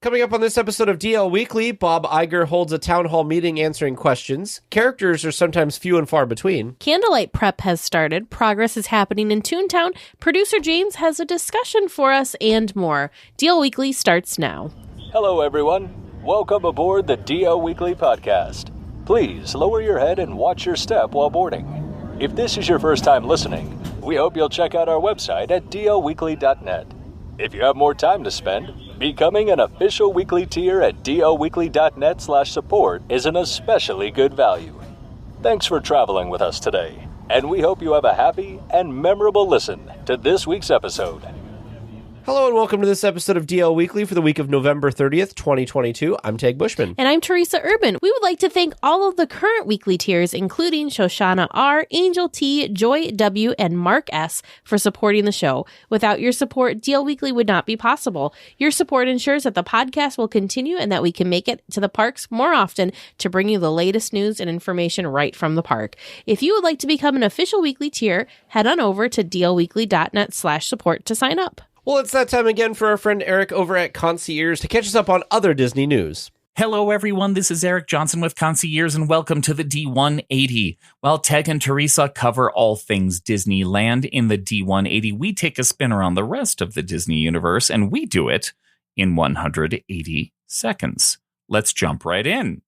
Coming up on this episode of DL Weekly, Bob Iger holds a town hall meeting answering questions. Characters are sometimes few and far between. Candlelight prep has started. Progress is happening in ToonTown. Producer James has a discussion for us and more. DL Weekly starts now. Hello, everyone. Welcome aboard the DL Weekly podcast. Please lower your head and watch your step while boarding. If this is your first time listening, we hope you'll check out our website at DLWeekly.net. If you have more time to spend, becoming an official weekly tier at DLWeekly.net/support is an especially good value. Thanks for traveling with us today, and we hope you have a happy and memorable listen to this week's episode. Hello and welcome to this episode of DL Weekly for the week of November 30th, 2022. I'm Tag Bushman. And I'm Teresa Urban. We would like to thank all of the current weekly tiers, including Shoshana R., Angel T., Joy W., and Mark S., for supporting the show. Without your support, DL Weekly would not be possible. Your support ensures that the podcast will continue and that we can make it to the parks more often to bring you the latest news and information right from the park. If you would like to become an official weekly tier, head on over to DLWeekly.net/support to sign up. Well, it's that time again for our friend Eric over at Concierge to catch us up on other Disney news. Hello, everyone. This is Eric Johnson with Concierge, and welcome to the D180. While Teg and Teresa cover all things Disneyland in the D180, we take a spin around the rest of the Disney universe, and we do it in 180 seconds. Let's jump right in.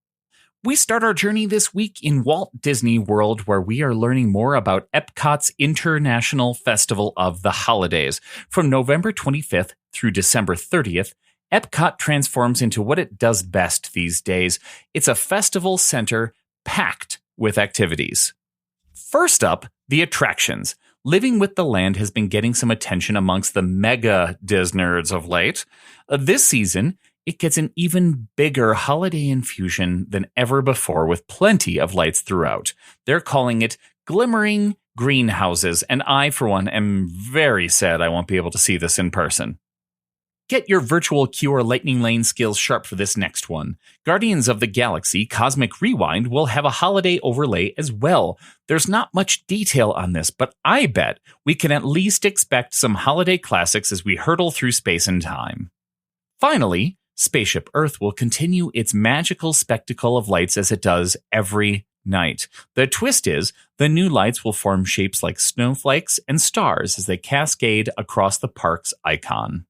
We start our journey this week in Walt Disney World, where we are learning more about Epcot's International Festival of the Holidays. From November 25th through December 30th, Epcot transforms into what it does best these days. It's a festival center packed with activities. First up, the attractions. Living with the Land has been getting some attention amongst the mega Disnerds of late. This season, it gets an even bigger holiday infusion than ever before, with plenty of lights throughout. They're calling it Glimmering Greenhouses, and I, for one, am very sad I won't be able to see this in person. Get your virtual queue or lightning lane skills sharp for this next one. Guardians of the Galaxy Cosmic Rewind will have a holiday overlay as well. There's not much detail on this, but I bet we can at least expect some holiday classics as we hurtle through space and time. Finally, Spaceship Earth will continue its magical spectacle of lights as it does every night. The twist is, the new lights will form shapes like snowflakes and stars as they cascade across the park's icon.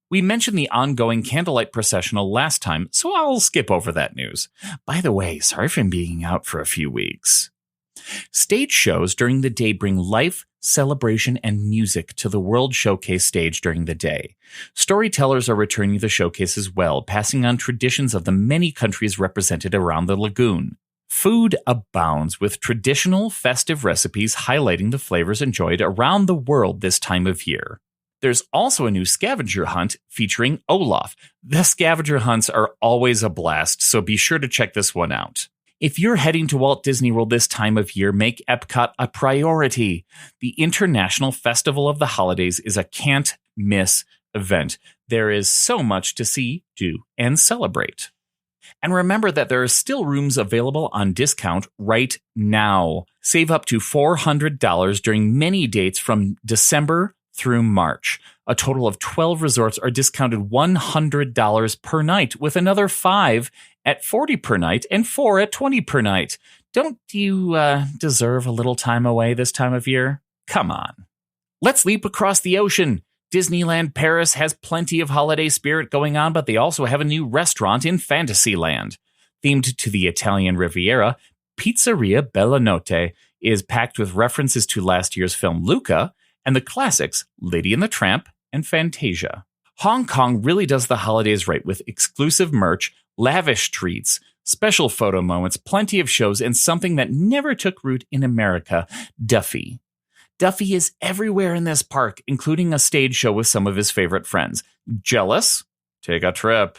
We mentioned the ongoing Candlelight processional last time, so I'll skip over that news. By the way, sorry for being out for a few weeks. Stage shows during the day bring life, celebration, and music to the World Showcase stage during the day. Storytellers are returning to the showcase as well, passing on traditions of the many countries represented around the lagoon. Food abounds, with traditional festive recipes highlighting the flavors enjoyed around the world this time of year. There's also a new scavenger hunt featuring Olaf. The scavenger hunts are always a blast, so be sure to check this one out. If you're heading to Walt Disney World this time of year, make Epcot a priority. The International Festival of the Holidays is a can't-miss event. There is so much to see, do, and celebrate. And remember that there are still rooms available on discount right now. Save up to $400 during many dates from December through March. A total of 12 resorts are discounted $100 per night, with another 5 at $40 per night and 4 at $20 per night. Don't you deserve a little time away this time of year? Come on. Let's leap across the ocean. Disneyland Paris has plenty of holiday spirit going on, but they also have a new restaurant in Fantasyland. Themed to the Italian Riviera, Pizzeria Bella Notte is packed with references to last year's film Luca and the classics Lady and the Tramp and Fantasia. Hong Kong really does the holidays right, with exclusive merch, lavish treats, special photo moments, plenty of shows, and something that never took root in America, Duffy. Duffy is everywhere in this park, including a stage show with some of his favorite friends. Jealous? Take a trip.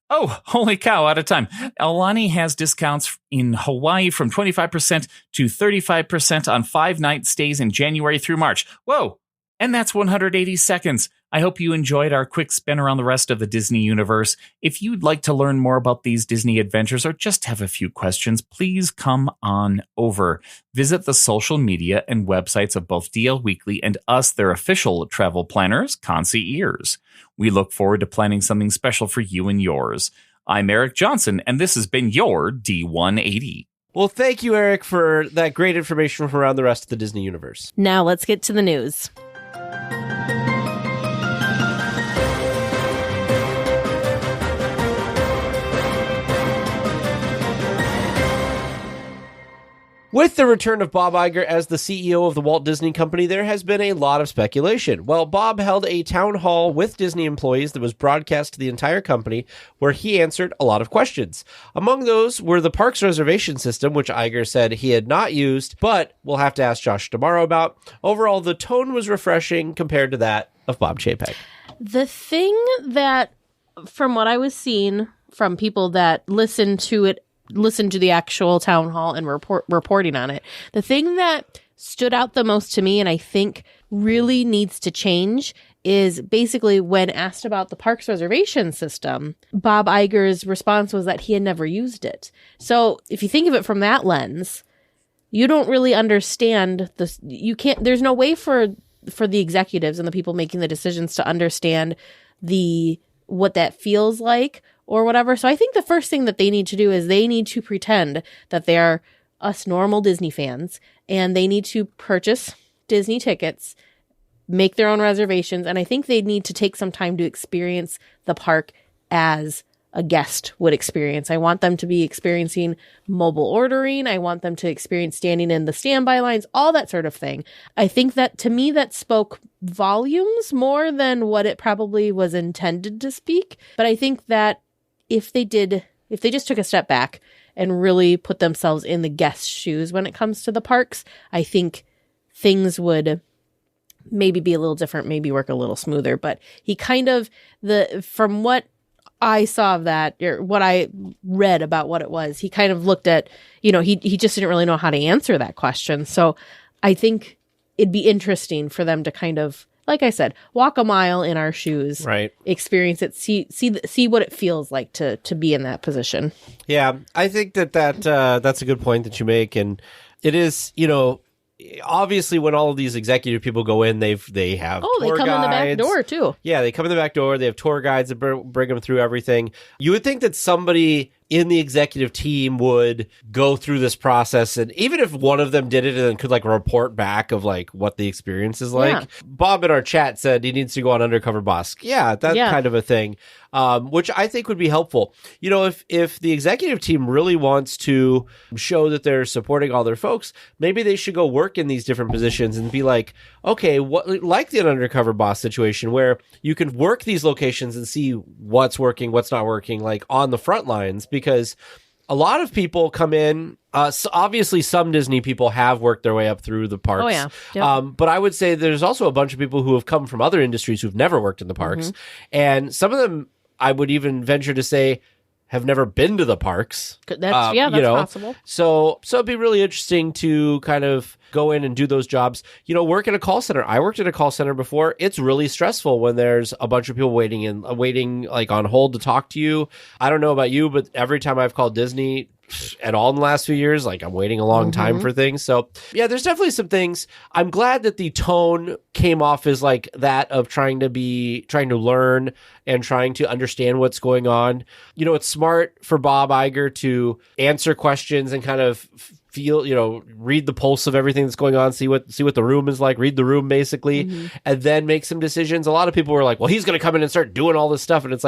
Oh, holy cow, out of time. Aulani has discounts in Hawaii from 25% to 35% on 5-night stays in January through March. Whoa, And that's 180 seconds. I hope you enjoyed our quick spin around the rest of the Disney universe. If you'd like to learn more about these Disney adventures or just have a few questions, please come on over. Visit the social media and websites of both DL Weekly and us, their official travel planners, concierges. We look forward to planning something special for you and yours. I'm Eric Johnson, and this has been your D180. Well, thank you, Eric, for that great information from around the rest of the Disney universe. Now let's get to the news. With the return of Bob Iger as the CEO of the Walt Disney Company, there has been a lot of speculation. Well, Bob held a town hall with Disney employees that was broadcast to the entire company, where he answered a lot of questions. Among those were the parks reservation system, which Iger said he had not used, but we'll have to ask Josh tomorrow about. Overall, the tone was refreshing compared to that of Bob Chapek. The thing that, from what I was seeing from people that listened to the actual town hall and reporting on it, the thing that stood out the most to me and I think really needs to change is basically when asked about the parks reservation system, Bob Iger's response was that he had never used it. So if you think of it from that lens, you don't really understand this. You can't, there's no way for the executives and the people making the decisions to understand what that feels like or whatever. So I think the first thing that they need to do is they need to pretend that they're us normal Disney fans and they need to purchase Disney tickets, make their own reservations. And I think they need to take some time to experience the park as a guest would experience. I want them to be experiencing mobile ordering. I want them to experience standing in the standby lines, all that sort of thing. I think that to me that spoke volumes more than what it probably was intended to speak. But I think that if they just took a step back and really put themselves in the guest's shoes when it comes to the parks, I think things would maybe be a little different, maybe work a little smoother. But he kind of, from what I saw of that, or what I read about what it was, he kind of looked at, he just didn't really know how to answer that question. So I think it'd be interesting for them to kind of, like I said, walk a mile in our shoes, right? Experience it, see what it feels like to be in that position. Yeah, I think that's a good point that you make, and it is, obviously when all of these executive people go in, they have they tour come in the back guides. door too. Yeah, they come in the back door. They have tour guides that bring them through everything. You would think that somebody in the executive team would go through this process, and even if one of them did it and then could report back of what the experience is like. Yeah. Bob in our chat said he needs to go on Undercover Boss. Yeah, that kind of a thing, which I think would be helpful. If the executive team really wants to show that they're supporting all their folks, maybe they should go work in these different positions and be like, okay, like the Undercover Boss situation where you can work these locations and see what's working, what's not working, on the front lines. Because a lot of people come in, so obviously some Disney people have worked their way up through the parks. Oh, yeah. Yep. But I would say there's also a bunch of people who have come from other industries who've never worked in the parks. Mm-hmm. And some of them, I would even venture to say, have never been to the parks. That's possible. So it'd be really interesting to kind of go in and do those jobs. Work at a call center. I worked at a call center before. It's really stressful when there's a bunch of people waiting on hold to talk to you. I don't know about you, but every time I've called Disney at all in the last few years, I'm waiting a long time for things. So yeah, there's definitely some things. I'm glad that the tone came off as that of trying to learn and trying to understand what's going on. It's smart for Bob Iger to answer questions and kind of feel, read the pulse of everything that's going on, see what the room is like, read the room basically, and then make some decisions. A lot of people were like, well, he's going to come in and start doing all this stuff. And it's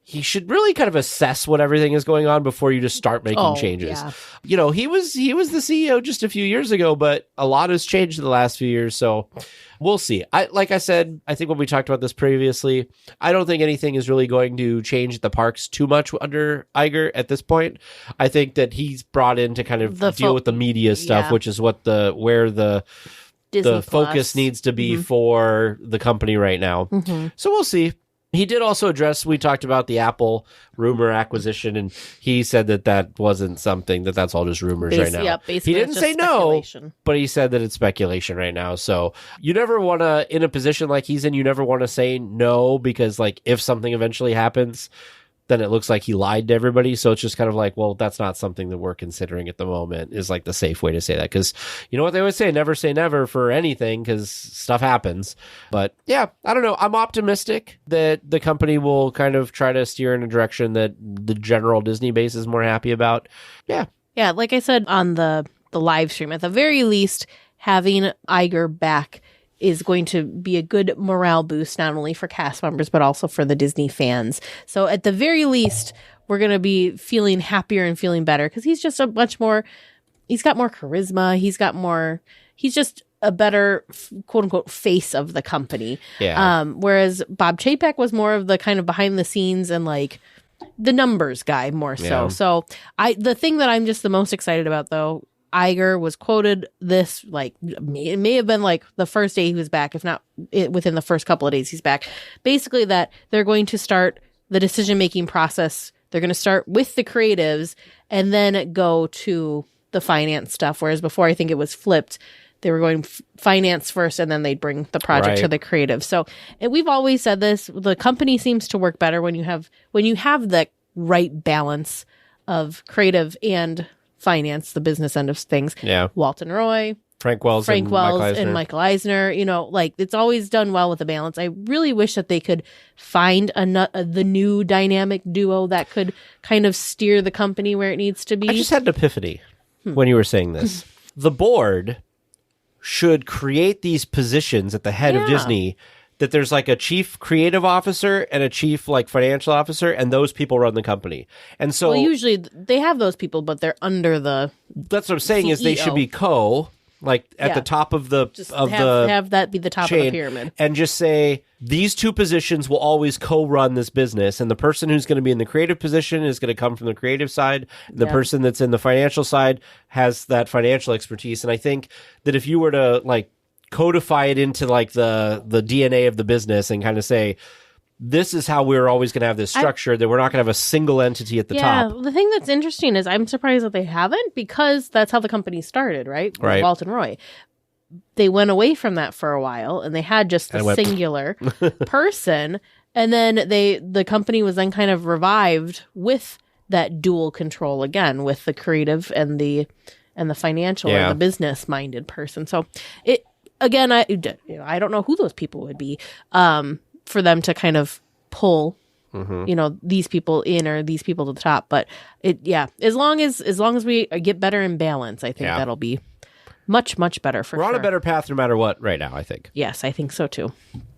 he should really kind of assess what everything is going on before you just start making changes. Yeah. He was the CEO just a few years ago, but a lot has changed in the last few years. So we'll see. Like I said, I think when we talked about this previously, I don't think anything is really going to change at the parks too much under Iger at this point. I think that he's brought in to kind of deal with the media stuff, which is where the Disney focus needs to be for the company right now. So we'll see. He did also address, we talked about the Apple rumor acquisition, and he said that wasn't something, that's all just rumors right now. Yeah, basically he didn't say no, but he said that it's speculation right now. So you never want to, in a position like he's in, you never want to say no, because like if something eventually happens, then it looks like he lied to everybody. So it's just kind of like, well, that's not something that we're considering at the moment, is like the safe way to say that. Because you know what they always say, never say never for anything, because stuff happens. But yeah, I don't know. I'm optimistic that the company will kind of try to steer in a direction that the general Disney base is more happy about. Yeah. Yeah, like I said on the live stream, at the very least, having Iger back is going to be a good morale boost, not only for cast members, but also for the Disney fans. So at the very least, we're going to be feeling happier and feeling better, because he's just he's got more charisma. He's just a better, quote unquote, face of the company. Yeah. Whereas Bob Chapek was more of the kind of behind the scenes and like the numbers guy more so. Yeah. So the thing that I'm just the most excited about, though, Iger was quoted this, like, it may have been like the first day he was back, if not within the first couple of days he's back, basically that they're going to start the decision-making process. They're going to start with the creatives and then go to the finance stuff. Whereas before, I think it was flipped. They were going finance first, and then they'd bring the project to the creative. So, and we've always said this, the company seems to work better when you have the right balance of creative and finance, the business end of things. Yeah. Walton Roy, Frank Wells and Michael Eisner, you know, like it's always done well with the balance. I really wish that they could find the new dynamic duo that could kind of steer the company where it needs to be. I just had an epiphany when you were saying this. The board should create these positions at the head of Disney, that there's like a chief creative officer and a chief like financial officer, and those people run the company. And so usually they have those people, but they're under that's what I'm saying CEO. Is they should be at the top of the have that be the top chain, of the pyramid, and just say these two positions will always co-run this business, and the person who's going to be in the creative position is going to come from the creative side. The person that's in the financial side has that financial expertise. And I think that if you were to like codify it into like the DNA of the business and kind of say, this is how we're always going to have this structure, that we're not going to have a single entity at the top. The thing that's interesting is I'm surprised that they haven't, because that's how the company started, right? With Right. Walton Roy. They went away from that for a while, and they had just the singular person, and then the company was then kind of revived with that dual control again, with the creative and the financial or the business minded person. So it. Again, I don't know who those people would be for them to kind of pull, these people in or these people to the top. But as long as we get better in balance, I think that'll be much, much better for sure. We're on a better path no matter what right now, I think. Yes, I think so too.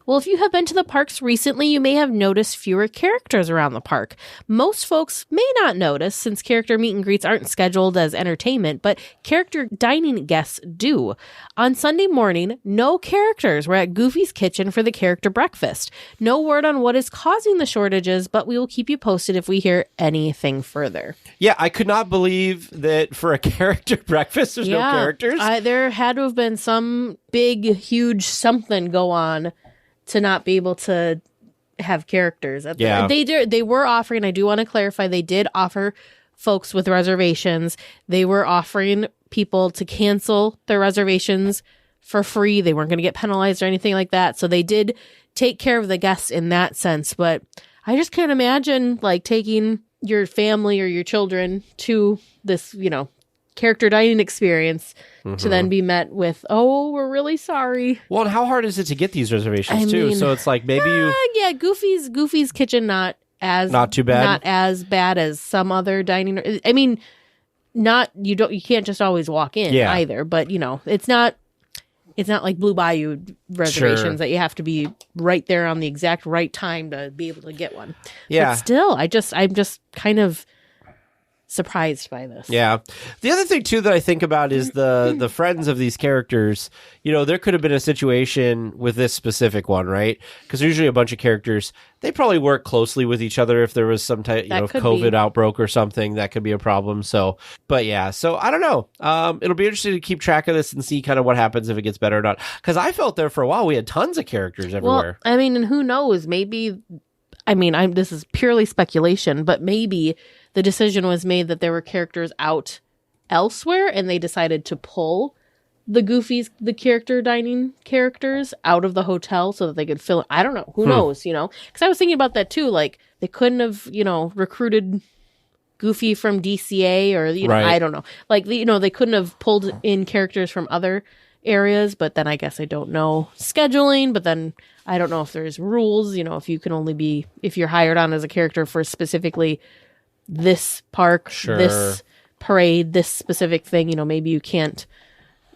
Well, if you have been to the parks recently, you may have noticed fewer characters around the park. Most folks may not notice, since character meet and greets aren't scheduled as entertainment, but character dining guests do. On Sunday morning, no characters were at Goofy's Kitchen for the character breakfast. No word on what is causing the shortages, but we will keep you posted if we hear anything further. Yeah, I could not believe that for a character breakfast, there's no characters. There had to have been some big, huge something go on to not be able to have characters. They were offering, I do want to clarify, they did offer folks with reservations. They were offering people to cancel their reservations for free. They weren't going to get penalized or anything like that. So they did take care of the guests in that sense. But I just can't imagine like taking your family or your children to this, character dining experience to then be met with, oh, we're really sorry. Well, and how hard is it to get these reservations too? So it's like maybe Goofy's Kitchen not too bad, not as bad as some other dining. I mean, you can't just always walk in either, but it's not like Blue Bayou reservations that you have to be right there on the exact right time to be able to get one. Yeah, but still, I'm just kind of surprised by this. Yeah. The other thing too that I think about is the friends of these characters. There could have been a situation with this specific one, right? Because usually a bunch of characters, they probably work closely with each other. If there was some type of COVID outbreak or something, that could be a problem. So, but yeah, so I don't know. It'll be interesting to keep track of this and see kind of what happens if it gets better or not. Because I felt there for a while we had tons of characters everywhere. Well, I mean, and who knows? Maybe I mean, this is purely speculation, but maybe the decision was made that there were characters out elsewhere and they decided to pull the character dining characters out of the hotel so that they could fill it. I don't know. Who knows, you know? Because I was thinking about that too. Like, they couldn't have, you know, recruited Goofy from DCA or, you know, Right. I don't know. Like, you know, they couldn't have pulled in characters from other areas, but then I guess I don't know scheduling, but then I don't know if there's rules, you know, if you can only be, if you're hired on as a character for specifically this park, this parade, this specific thing, you know, maybe you can't,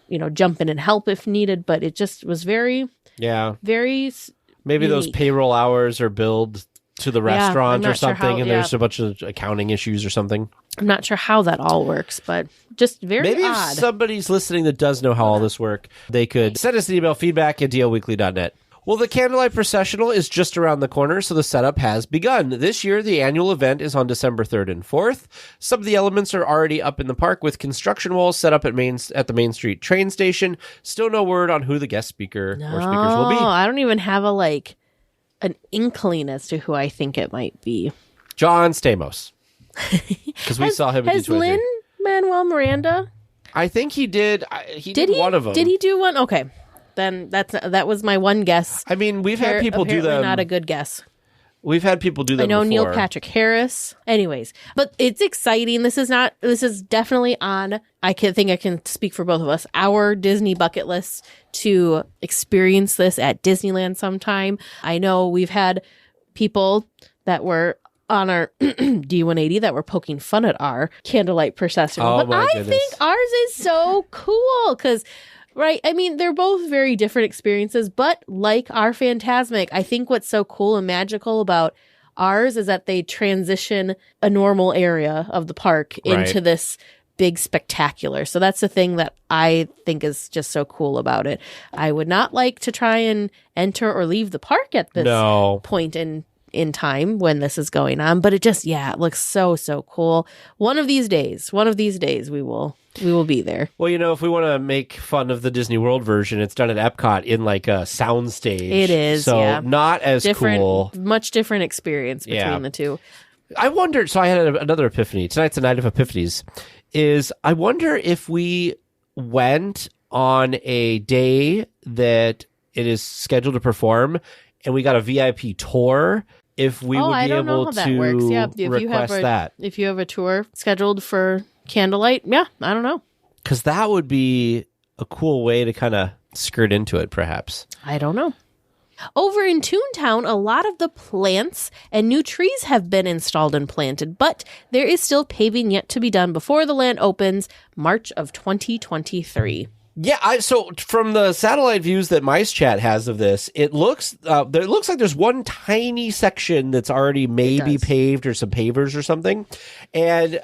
you know, jump in and help if needed, but it just was very maybe those unique. payroll hours are billed to the restaurant I'm or not sure something, how- and there's a bunch of accounting issues or something. I'm not sure how that all works, but just very Maybe odd. if somebody's listening that does know how all this work, they could send us an email, feedback at dlweekly.net. Well, the Candlelight Processional is just around the corner, so the setup has begun. This year, the annual event is on December 3rd and 4th. Some of the elements are already up in the park with construction walls set up at the Main Street train station. Still no word on who the guest speaker or speakers will be. I don't even have an inkling as to who I think it might be. John Stamos. Because we saw him in Has D23. Lin-Manuel Miranda? I think he did. He did one of them. Did he do one? Okay. Then that was my one guess. I mean, we've had people do Apparently them. not a good guess. We've had people do them I know before. Neil Patrick Harris. Anyways, but it's exciting. This is definitely on, I think I can speak for both of us, our Disney bucket list to experience this at Disneyland sometime. I know we've had people that were on our D180 that were poking fun at our Candlelight Procession. Oh, but my I goodness. think ours is so cool because, right, I mean, they're both very different experiences, but like our Fantasmic, I think what's so cool and magical about ours is that they transition a normal area of the park into this big spectacular. So that's the thing that I think is just so cool about it. I would not like to try and enter or leave the park at this point in time when this is going on, but it just, it looks so cool. One of these days we will be there. Well, you know, if we want to make fun of the Disney World version, it's done at Epcot in like a sound stage. It is, so not as cool. Much different experience between the two. I wondered, so I had another epiphany. Tonight's a night of epiphanies. I wonder if we went on a day that it is scheduled to perform and we got a VIP tour, if we would be able to request that. If you have a tour scheduled for Candlelight, I don't know. Because that would be a cool way to kind of skirt into it, perhaps. I don't know. Over in ToonTown, a lot of the plants and new trees have been installed and planted, but there is still paving yet to be done before the land opens March of 2023. Yeah, so from the satellite views that Mice Chat has of this, it looks like there's one tiny section that's already maybe paved or some pavers or something. And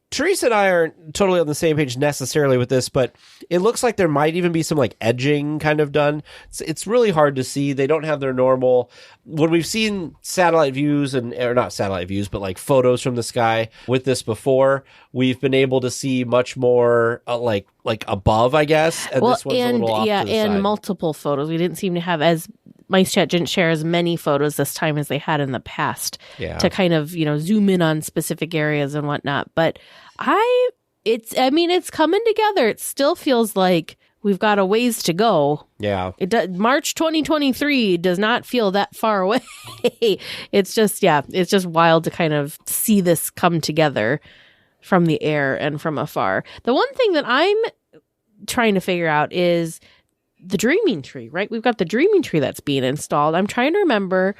Teresa and I aren't totally on the same page necessarily with this, but it looks like there might even be some like edging kind of done. It's really hard to see. They don't have their normal, when we've seen satellite views or not satellite views, but like photos from the sky with this before, we've been able to see much more like above, I guess. And this one's a little off to the side. Multiple photos. We didn't seem to have Mice Chat didn't share as many photos this time as they had in the past to kind of, zoom in on specific areas and whatnot. But it's coming together. It still feels like we've got a ways to go. Yeah. March 2023 does not feel that far away. It's just wild to kind of see this come together from the air and from afar. The one thing that I'm trying to figure out is the Dreaming Tree, right? We've got the Dreaming Tree that's being installed. I'm trying to remember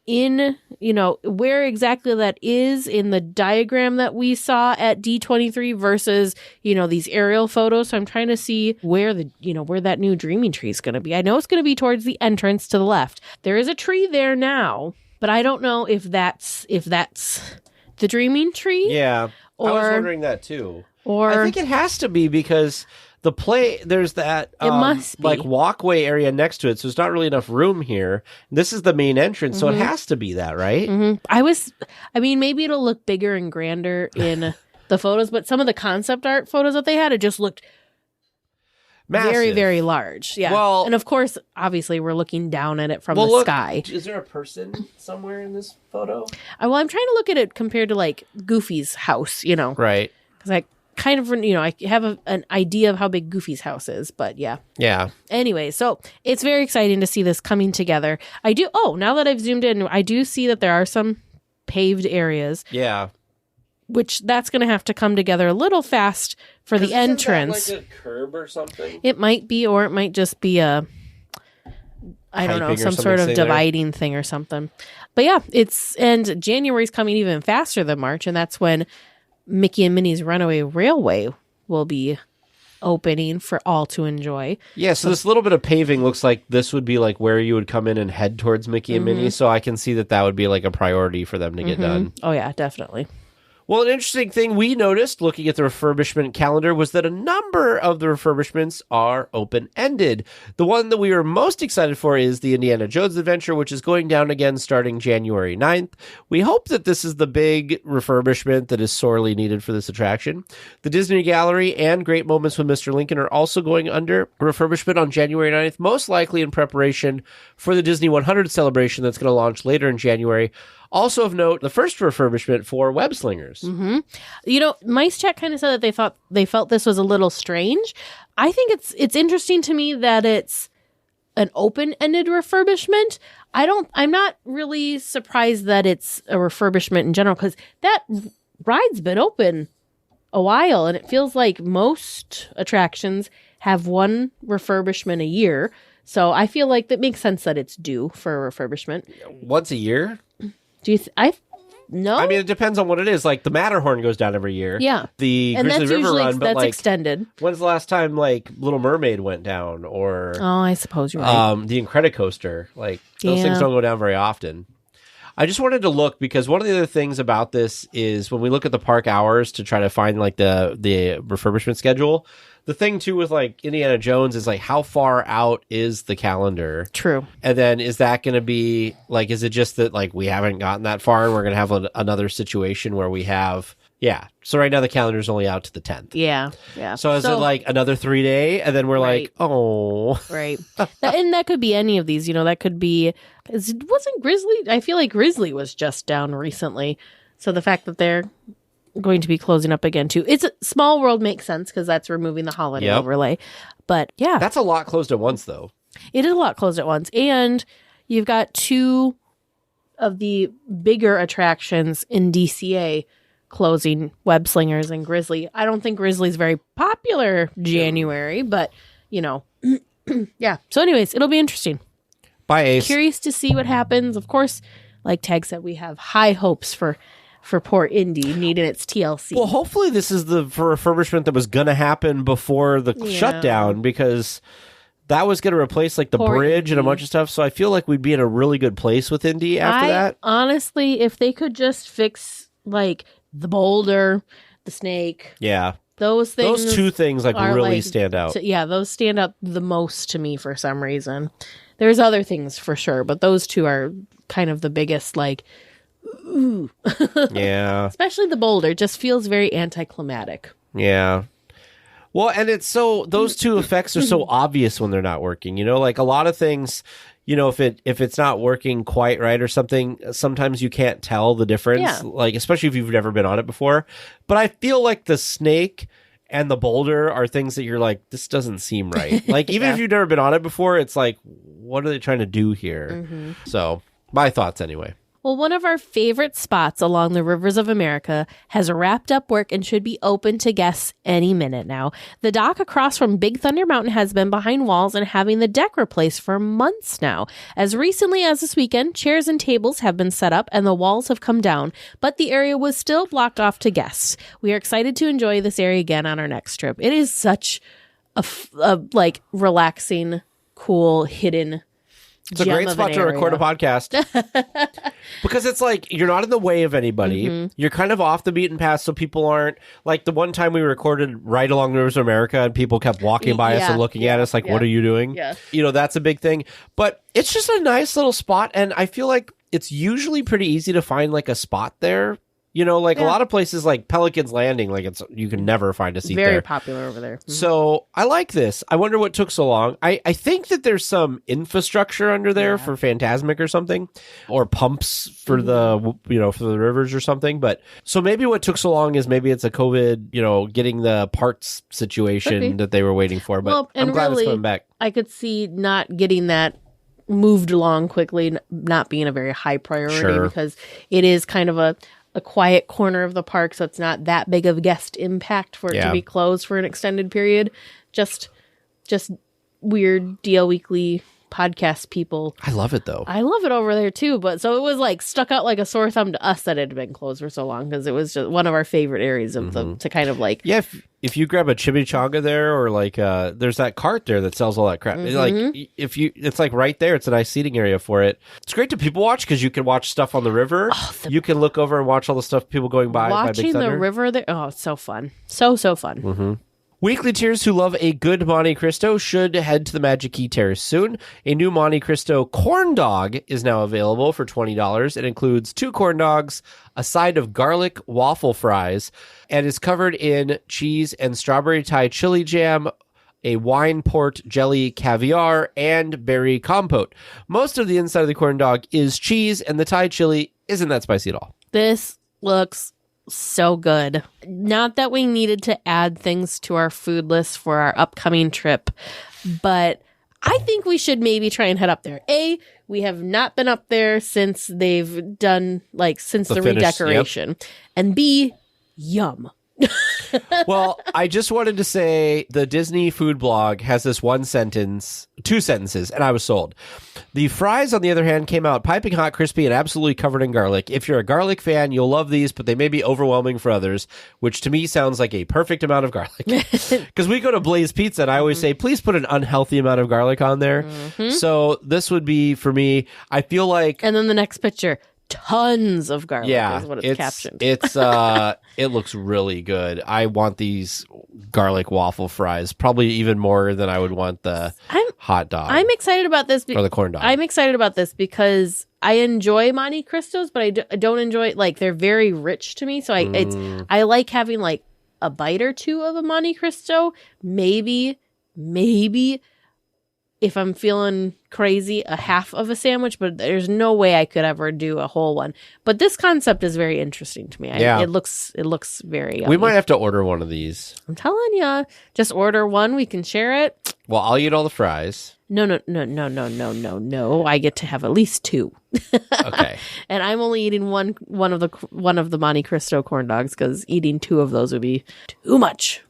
where exactly that is in the diagram that we saw at D23 versus, these aerial photos. So I'm trying to see where where that new Dreaming Tree is going to be. I know it's going to be towards the entrance to the left. There is a tree there now, but I don't know if that's the Dreaming Tree. Yeah. I was wondering that too. I think it has to be because there's that it must be. like walkway area next to it, so there's not really enough room here. This is the main entrance, so it has to be that, right? Mm-hmm. Maybe it'll look bigger and grander in the photos, but some of the concept art photos that they had, it just looked Massive. Very, very large. Yeah. Well- and of course, obviously, we're looking down at it from the look, sky. Is there a person somewhere in this photo? Well, I'm trying to look at it compared to like Goofy's house, Right. because I kind of, I have an idea of how big Goofy's house is, but yeah. Yeah. Anyway, so it's very exciting to see this coming together. Now that I've zoomed in, I do see that there are some paved areas, Yeah. which that's going to have to come together a little fast for the entrance. Like a curb or something? It might be, or it might just be I don't know, Piping or some something sort of sitting there? dividing thing or something. But yeah, and January's coming even faster than March, and that's when Mickey and Minnie's Runaway Railway will be opening for all to enjoy. Yeah, so this little bit of paving looks like this would be like where you would come in and head towards Mickey and Minnie, so I can see that would be like a priority for them to get done. Oh yeah, definitely. Well, an interesting thing we noticed looking at the refurbishment calendar was that a number of the refurbishments are open-ended. The one that we were most excited for is the Indiana Jones Adventure, which is going down again starting January 9th. We hope that this is the big refurbishment that is sorely needed for this attraction. The Disney Gallery and Great Moments with Mr. Lincoln are also going under refurbishment on January 9th, most likely in preparation for the Disney 100 celebration that's going to launch later in January. Also of note, the first refurbishment for Web Slingers. Mice Chat kind of said that they felt this was a little strange. I think it's interesting to me that it's an open-ended refurbishment. I'm not really surprised that it's a refurbishment in general, because that ride's been open a while, and it feels like most attractions have one refurbishment a year. So I feel like that makes sense that it's due for a refurbishment. Once a year? Do you? No. I mean, it depends on what it is. Like the Matterhorn goes down every year. Yeah. The and Grizzly that's River usually Run, but that's like extended. when's the last time like Little Mermaid went down or Oh, I suppose you're right. the Incredicoaster? Like those Yeah. things don't go down very often. I just wanted to look because one of the other things about this is when we look at the park hours to try to find like the refurbishment schedule. The thing too with like Indiana Jones is like how far out is the calendar? True. And then is that going to be like, is it just that like we haven't gotten that far and we're going to have another situation where we have, yeah. So right now the calendar is only out to the 10th. Yeah. Yeah. So is it like another 3 day? And then we're Right. like, oh. Right. And that could be any of these, that could be, wasn't Grizzly? I feel like Grizzly was just down recently. So the fact that they're going to be closing up again too. It's Small World makes sense because that's removing the holiday overlay. But yeah. That's a lot closed at once though. It is a lot closed at once. And you've got two of the bigger attractions in DCA closing, Web Slingers and Grizzly. I don't think Grizzly's very popular January, but yeah. So anyways, it'll be interesting. Bye, Ace. Curious to see what happens. Of course, like Tag said, we have high hopes for poor Indy needing its TLC. Well, hopefully this is the refurbishment that was going to happen before the shutdown because that was going to replace like the Poor bridge and a Indy. bunch of stuff. So I feel like we'd be in a really good place with Indy after that. Honestly, if they could just fix like the boulder, the snake, Yeah. those things. Those two things like are, really like, stand out. those stand out the most to me for some reason. There's other things for sure, but those two are kind of the biggest, like, ooh. Yeah. Especially the boulder just feels very anticlimactic. Yeah. Well, and it's so those two effects are so obvious when they're not working. Like a lot of things, if it's not working quite right or something, sometimes you can't tell the difference. Yeah. Like especially if you've never been on it before. But I feel like the snake and the boulder are things that you're like, this doesn't seem right. Like even if you've never been on it before, it's like, what are they trying to do here? Mm-hmm. So my thoughts anyway. Well, one of our favorite spots along the rivers of America has wrapped up work and should be open to guests any minute now. The dock across from Big Thunder Mountain has been behind walls and having the deck replaced for months now. As recently as this weekend, chairs and tables have been set up and the walls have come down, but the area was still blocked off to guests. We are excited to enjoy this area again on our next trip. It is such a relaxing, cool, hidden It's a great spot to record a podcast because it's like you're not in the way of anybody. Mm-hmm. You're kind of off the beaten path, so people aren't like the one time we recorded right along the rivers of America and people kept walking by us and looking at us like, what are you doing? Yeah. That's a big thing. But it's just a nice little spot, and I feel like it's usually pretty easy to find like a spot there You know, like a lot of places like Pelican's Landing, like you can never find a seat Very there. popular over there. So I like this. I wonder what took so long. I think that there's some infrastructure under there for Phantasmic or something, or pumps for the, for the rivers or something. But so maybe what took so long is maybe it's a COVID, getting the parts situation that they were waiting for. But I'm glad it's coming back. I could see not getting that moved along quickly, not being a very high priority because it is kind of a quiet corner of the park, so it's not that big of a guest impact for it to be closed for an extended period. Just weird DL Weekly podcast people. I love it though. I love it over there too, but so it was like stuck out like a sore thumb to us that it had been closed for so long because it was just one of our favorite areas of to kind of like if you grab a chimichanga there or like there's that cart there that sells all that crap. Like it's like right there. It's a nice seating area for it. It's great to people watch because you can watch stuff on the river. You can look over and watch all the stuff people going by. Watching by Big the river there. Oh, it's so fun. So fun. Weekly tiers who love a good Monte Cristo should head to the Magic Key Terrace soon. A new Monte Cristo corn dog is now available for $20. It includes 2 corn dogs, a side of garlic waffle fries, and is covered in cheese and strawberry Thai chili jam, a wine port jelly caviar, and berry compote. Most of the inside of the corn dog is cheese, and the Thai chili isn't that spicy at all. This looks so good. Not that we needed to add things to our food list for our upcoming trip, but I think we should maybe try and head up there. We have not been up there since they've done, since the redecoration. And B, yum. Well, I just wanted to say the Disney food blog has this 2 sentences, and I was sold. The fries, on the other hand, came out piping hot, crispy, and absolutely covered in garlic. If you're a garlic fan, you'll love these, but they may be overwhelming for others, which to me sounds like a perfect amount of garlic. Because we go to Blaze Pizza, and I always say, please put an unhealthy amount of garlic on there. So this would be, for me, I feel like... And then the next picture... Tons of garlic is what it's captioned. It looks really good. I want these garlic waffle fries, probably even more than I would want the hot dog. I'm excited about this. Or the corn dog. I'm excited about this because I enjoy Monte Cristos, but I don't enjoy, they're very rich to me. So I like having a bite or two of a Monte Cristo. Maybe if I'm feeling crazy, a half of a sandwich, but there's no way I could ever do a whole one. But this concept is very interesting to me. It looks very yummy. We might have to order one of these. I'm telling you, just order one. We can share it. Well, I'll eat all the fries. No. I get to have at least 2. Okay. And I'm only eating one of the Monte Cristo corn dogs because eating 2 of those would be too much.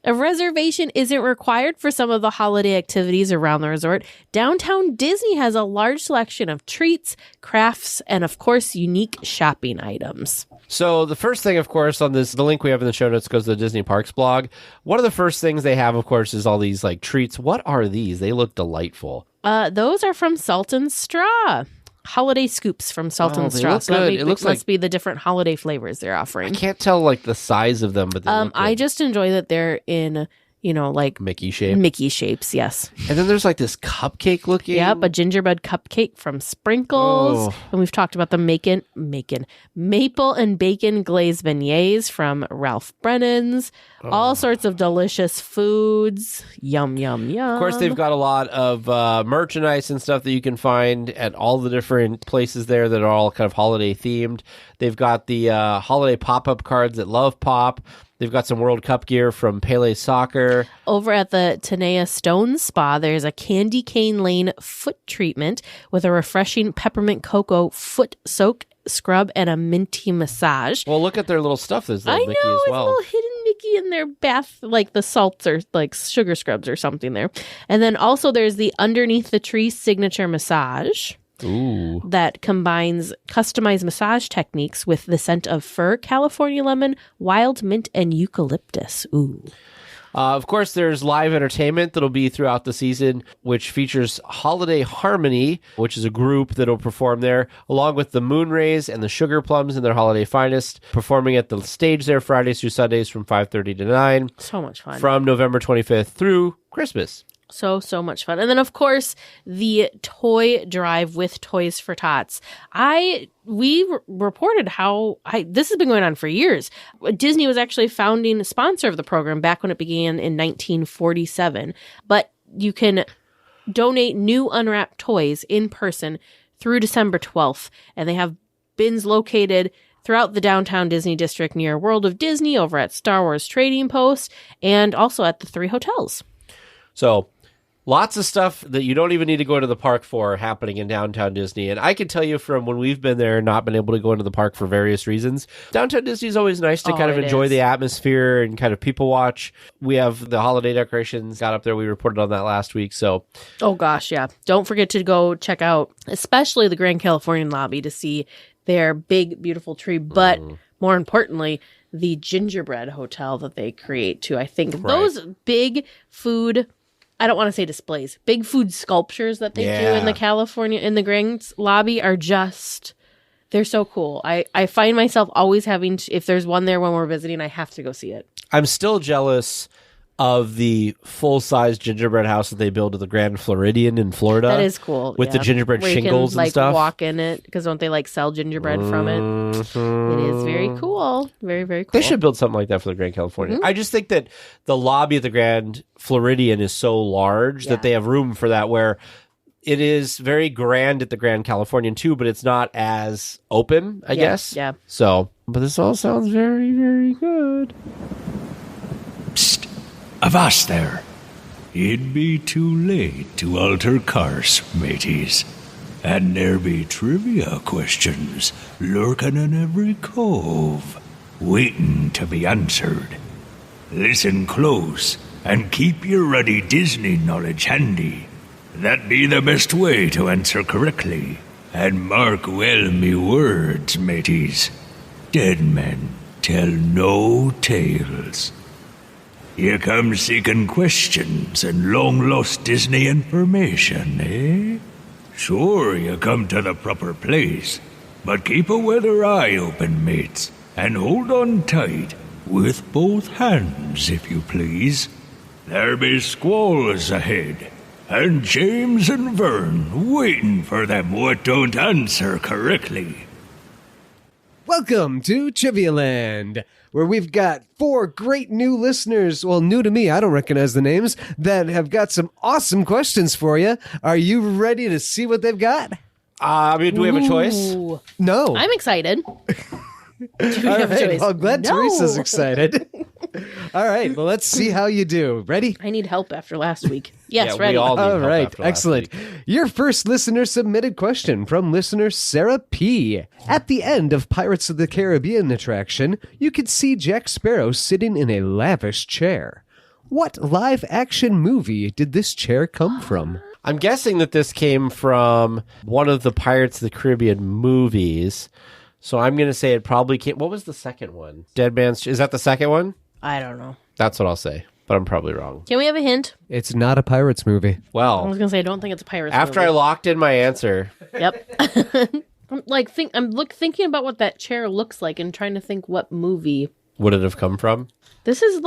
A reservation isn't required for some of the holiday activities around the resort. Downtown Disney has a large selection of treats, crafts, and of course, unique shopping items. So the first thing, of course, on the link we have in the show notes goes to the Disney Parks blog. One of the first things they have, of course, is all these treats. What are these? They look delightful. Those are from Salt and Straw. Holiday scoops from Salt and Straw. Look good. It must be the different holiday flavors they're offering. I can't tell the size of them, but they look good. I just enjoy that they're in Mickey shape. Mickey shapes, yes. And then there's this cupcake looking. Yep, a gingerbread cupcake from Sprinkles. Oh. And we've talked about the maple and bacon glazed beignets from Ralph Brennan's. All sorts of delicious foods. Yum, yum, yum. Of course, they've got a lot of merchandise and stuff that you can find at all the different places there that are all kind of holiday themed. They've got the holiday pop-up cards at Love Pop. They've got some World Cup gear from Pele Soccer. Over at the Tanea Stone Spa, there's a Candy Cane Lane foot treatment with a refreshing peppermint cocoa foot soak scrub and a minty massage. Well, look at their little stuff. There's little Mickey as well. It's a little hidden Mickey in their bath, the salts or sugar scrubs or something there. And then also there's the Underneath the Tree signature massage. Ooh. That combines customized massage techniques with the scent of fir, California lemon, wild mint, and eucalyptus. Ooh. Of course, there's live entertainment that'll be throughout the season, which features Holiday Harmony, which is a group that'll perform there, along with the Moonrays and the Sugar Plums in their holiday finest, performing at the stage there Fridays through Sundays from 5:30 to 9. So much fun. From November 25th through Christmas. So much fun. And then, of course, the toy drive with Toys for Tots. We reported how this has been going on for years. Disney was actually founding sponsor of the program back when it began in 1947. But you can donate new unwrapped toys in person through December 12th. And they have bins located throughout the downtown Disney district near World of Disney, over at Star Wars Trading Post, and also at the 3 hotels. So lots of stuff that you don't even need to go into the park for happening in downtown Disney. And I can tell you from when we've been there and not been able to go into the park for various reasons, downtown Disney is always nice to kind of enjoy the atmosphere and kind of people watch. We have the holiday decorations got up there. We reported on that last week. So, oh gosh, yeah. Don't forget to go check out, especially the Grand Californian lobby, to see their big, beautiful tree. But more importantly, the gingerbread hotel that they create too. I think those big food, I don't want to say displays, big food sculptures that they do in the Grand lobby are just, they're so cool. I find myself always having to, if there's one there when we're visiting, I have to go see it. I'm still jealous of the full-size gingerbread house that they build at the Grand Floridian in Florida. That is cool. With the gingerbread where shingles you can, and stuff. Walk in it, because don't they sell gingerbread from it? It is very cool. Very, very cool. They should build something like that for the Grand California. I just think that the lobby at the Grand Floridian is so large that they have room for that, where it is very grand at the Grand Californian too, but it's not as open, I guess. Yeah. So, but this all sounds very, very good. Psst. Avast there. It'd be too late to alter course, mateys. And there be trivia questions lurking in every cove, waiting to be answered. Listen close and keep your ruddy Disney knowledge handy. That be the best way to answer correctly. And mark well me words, mateys. Dead men tell no tales. You come seeking questions and long-lost Disney information, eh? Sure, you come to the proper place, but keep a weather eye open, mates, and hold on tight, with both hands, if you please. There be squalls ahead, and James and Vern waiting for them what don't answer correctly. Welcome to Trivia Land, where we've got 4 great new listeners, well, new to me, I don't recognize the names, that have got some awesome questions for you. Are you ready to see what they've got? Do we have a choice? No. I'm excited. All right, well, I'm glad Teresa's excited. All right, well, let's see how you do. Ready? I need help after last week. Yes, ready. We all need All help right, after last excellent. week. Your first listener submitted question from listener Sarah P. At the end of Pirates of the Caribbean attraction, you could see Jack Sparrow sitting in a lavish chair. What live-action movie did this chair come from? I'm guessing that this came from one of the Pirates of the Caribbean movies. So I'm going to say it probably came... What was the second one? Dead Man's... Is that the second one? I don't know. That's what I'll say, but I'm probably wrong. Can we have a hint? It's not a Pirates movie. I Well, was going to say, I don't think it's a Pirates after movie. I locked in my answer, Yep. I'm thinking about what that chair looks like and trying to think what movie. would it have come from? This is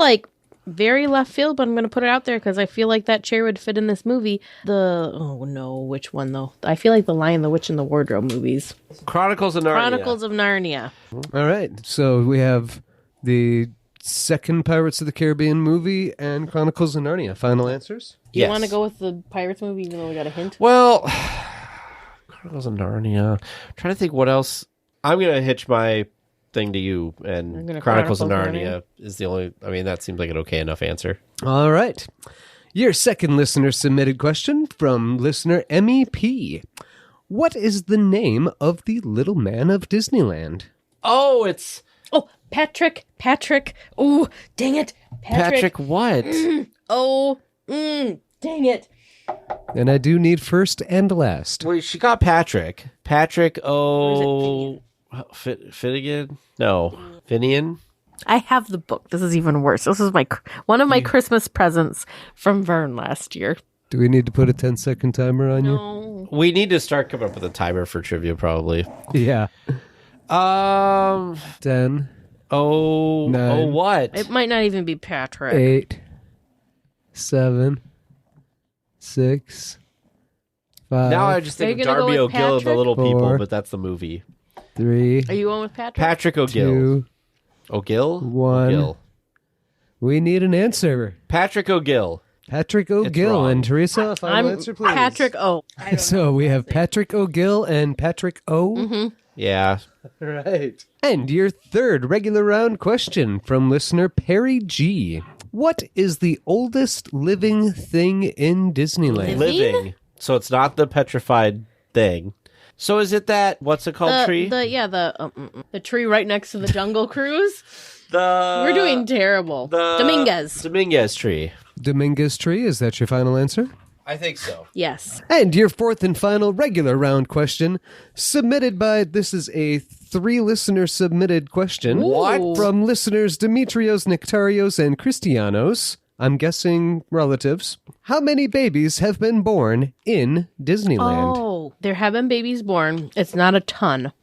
very left field, but I'm going to put it out there because I feel like that chair would fit in this movie. Which one though? I feel like the Lion, the Witch, and the Wardrobe movies. Chronicles of Narnia. Chronicles of Narnia. All right, so we have the second Pirates of the Caribbean movie and Chronicles of Narnia. Final answers? Do you want to go with the Pirates movie even though we got a hint? Well, Chronicles of Narnia. I'm trying to think what else. I'm going to hitch my thing to you, and Chronicles of Narnia is the only... I mean, that seems like an okay enough answer. All right. Your second listener submitted question from listener MEP. What is the name of the little man of Disneyland? Oh, it's... Oh, Patrick. Oh, dang it. Patrick what? Dang it. And I do need first and last. Well, she got Patrick. Patrick Finnegan? No. Finian? I have the book. This is even worse. This is one of my Christmas presents from Vern last year. Do we need to put a 10-second timer on you? No. We need to start coming up with a timer for trivia, probably. Yeah. 9. 10. What? It might not even be Patrick. 8. 7. 6, 5. Now I just Are think you of gonna go Darby with O'Gill and the Patrick? Little People, 4. but that's the movie. 3, Are you going with Patrick? Patrick O'Gill. 2. O'Gill? 1. O'Gill. We need an answer. Patrick O'Gill. Patrick O'Gill wrong. and Teresa. Final I'm answer, please. Patrick O. I don't So we have Patrick O'Gill and Patrick O. Yeah. Right. And your third regular round question from listener Perry G. What is the oldest living thing in Disneyland? Living. So it's not the petrified thing. So is it that, what's it called, tree? The tree right next to the Jungle Cruise. We're doing terrible. Dominguez tree. Dominguez tree, is that your final answer? I think so. Yes. And your fourth and final regular round question, submitted by, this is a 3-listener submitted question. What? From listeners Demetrios, Nectarios, and Christianos. I'm guessing relatives. How many babies have been born in Disneyland? Oh, there have been babies born. It's not a ton.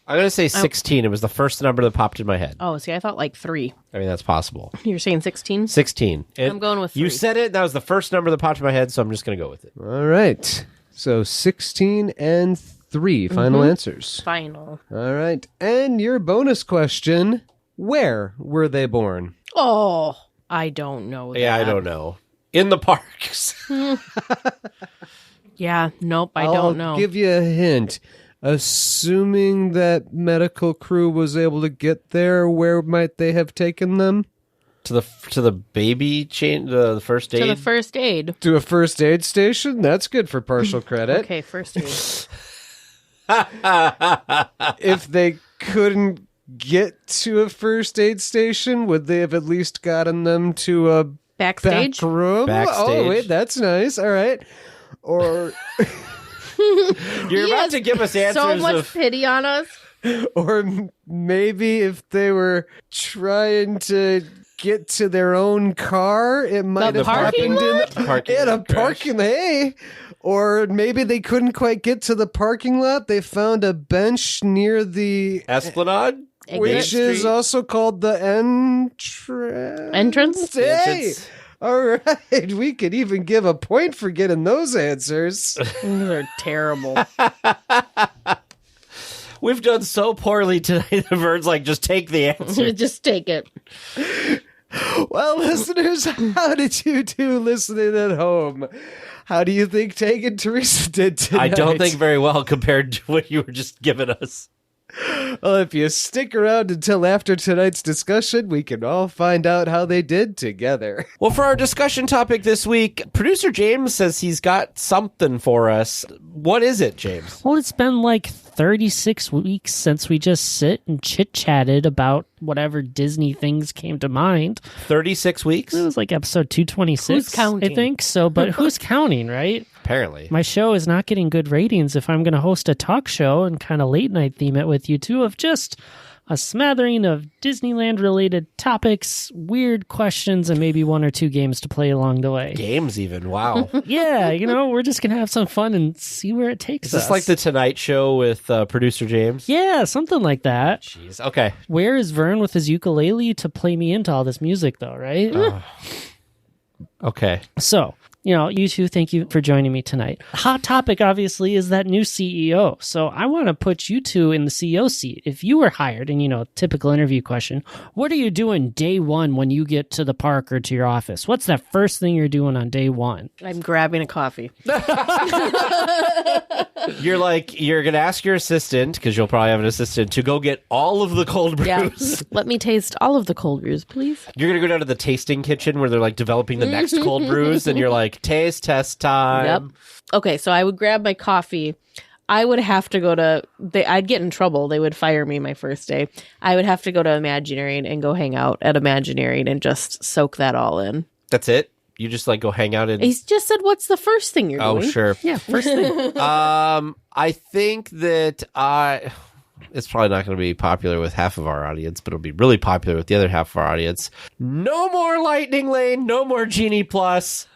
I'm going to say 16. It was the first number that popped in my head. Oh, see, I thought like 3. I mean, that's possible. You're saying 16? 16. I'm going with 3. You said it. That was the first number that popped in my head, so I'm just going to go with it. All right. So 16 and 3 final answers. Final. All right. And your bonus question, where were they born? Oh, I don't know that. Yeah, I don't know. In the parks. Yeah, nope, I I'll don't know. give you a hint. Assuming that medical crew was able to get there, where might they have taken them? to the baby chain, the first aid. To the first aid. To a first aid station? That's good for partial credit. Okay, first aid. If they couldn't get to a first aid station, would they have at least gotten them to a Backstage? back room? Backstage. Oh, wait, that's nice. All right. Or You're about to give us answers So much of pity on us. maybe if they were trying to get to their own car, it might The have parking happened Parking in a crash. parking hey. Or maybe they couldn't quite get to the parking lot. They found a bench near the Esplanade, which Main is Street? also called the Entrance? Hey, Entrance. all right. We could even give a point for getting those answers. Those are terrible. We've done so poorly today. The bird's like, just take the answer. Just take it. Well, listeners, how did you do listening at home? How do you think Tag and Teresa did tonight? I don't think very well compared to what you were just giving us. Well, if you stick around until after tonight's discussion, we can all find out how they did together. Well, for our discussion topic this week, producer James says he's got something for us. What is it, James? Well, it's been like 36 weeks since we just sit and chit-chatted about whatever Disney things came to mind. 36 weeks? It was like episode 226, Who's counting? I think. So, but who's counting, right? Apparently. My show is not getting good ratings if I'm going to host a talk show and kind of late night theme it with you two of just a smattering of Disneyland related topics, weird questions, and maybe 1 or 2 games to play along the way. Games even. Wow. Yeah, we're just going to have some fun and see where it takes Is us. this like the Tonight Show with producer James? Yeah, something like that. Jeez. Okay. Where is Vern with his ukulele to play me into all this music, though, right? Okay. So, you two, thank you for joining me tonight. Hot topic, obviously, is that new CEO. So I want to put you two in the CEO seat. If you were hired, and, typical interview question, what are you doing day one when you get to the park or to your office? What's that first thing you're doing on day one? I'm grabbing a coffee. You're going to ask your assistant, because you'll probably have an assistant, to go get all of the cold brews. Yeah. Let me taste all of the cold brews, please. You're going to go down to the tasting kitchen where they're like developing the next cold brews, and you're like, taste test time. Yep. Okay, so I would grab my coffee. I would have to go to... I'd get in trouble. They would fire me my first day. I would have to go to Imagineering and go hang out at Imagineering and just soak that all in. That's it? You just go hang out in... He's just said, what's the first thing you're doing? Oh, sure. Yeah, first thing. I think that it's probably not going to be popular with half of our audience, but it'll be really popular with the other half of our audience. No more Lightning Lane, no more Genie Plus.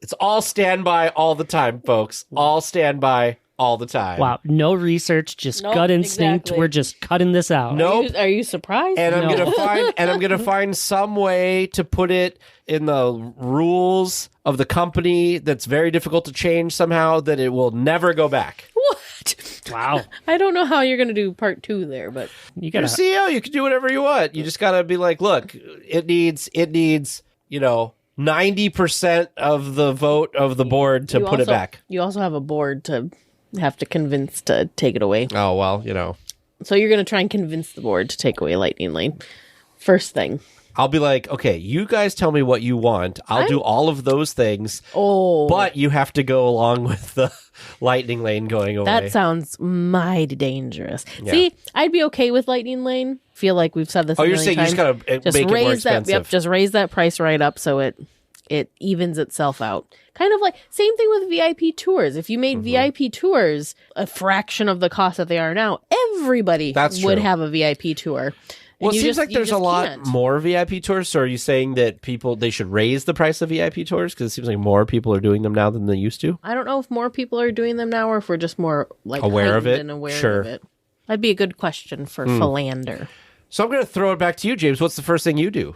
It's all standby all the time, folks. All standby all the time. Wow, no research, just Nope, gut instinct. exactly. We're just cutting this out. Nope. Are you surprised? And I'm No. gonna find some way to put it in the rules of the company that's very difficult to change somehow that it will never go back. What? Wow, I don't know how you're going to do part 2 there, but you You're gotta. CEO, you can do whatever you want. You just gotta be like, look, it needs 90% of the vote of the board to put it back. You also have a board to have to convince to take it away. Oh well, So you're going to try and convince the board to take away Lightning Lane. First thing. I'll be like, okay, you guys tell me what you want. I'll do all of those things. Oh. But you have to go along with the Lightning Lane going away. That sounds mighty dangerous. Yeah. See, I'd be okay with Lightning Lane. Feel like we've said this a you're million saying you times. just gotta Just make it more raise that. expensive. Yep, just raise that price right up so it evens itself out. Kind of like same thing with VIP tours. If you made VIP tours a fraction of the cost that they are now, everybody That's would true. have a VIP tour. Well, it you seems just- like you there's a just lot can't. more VIP tours. So are you saying that they should raise the price of VIP tours? Because it seems like more people are doing them now than they used to. I don't know if more people are doing them now or if we're just more like Aware of heightened it? and aware Sure. of it. That'd be a good question for Philander. So I'm going to throw it back to you, James. What's the first thing you do?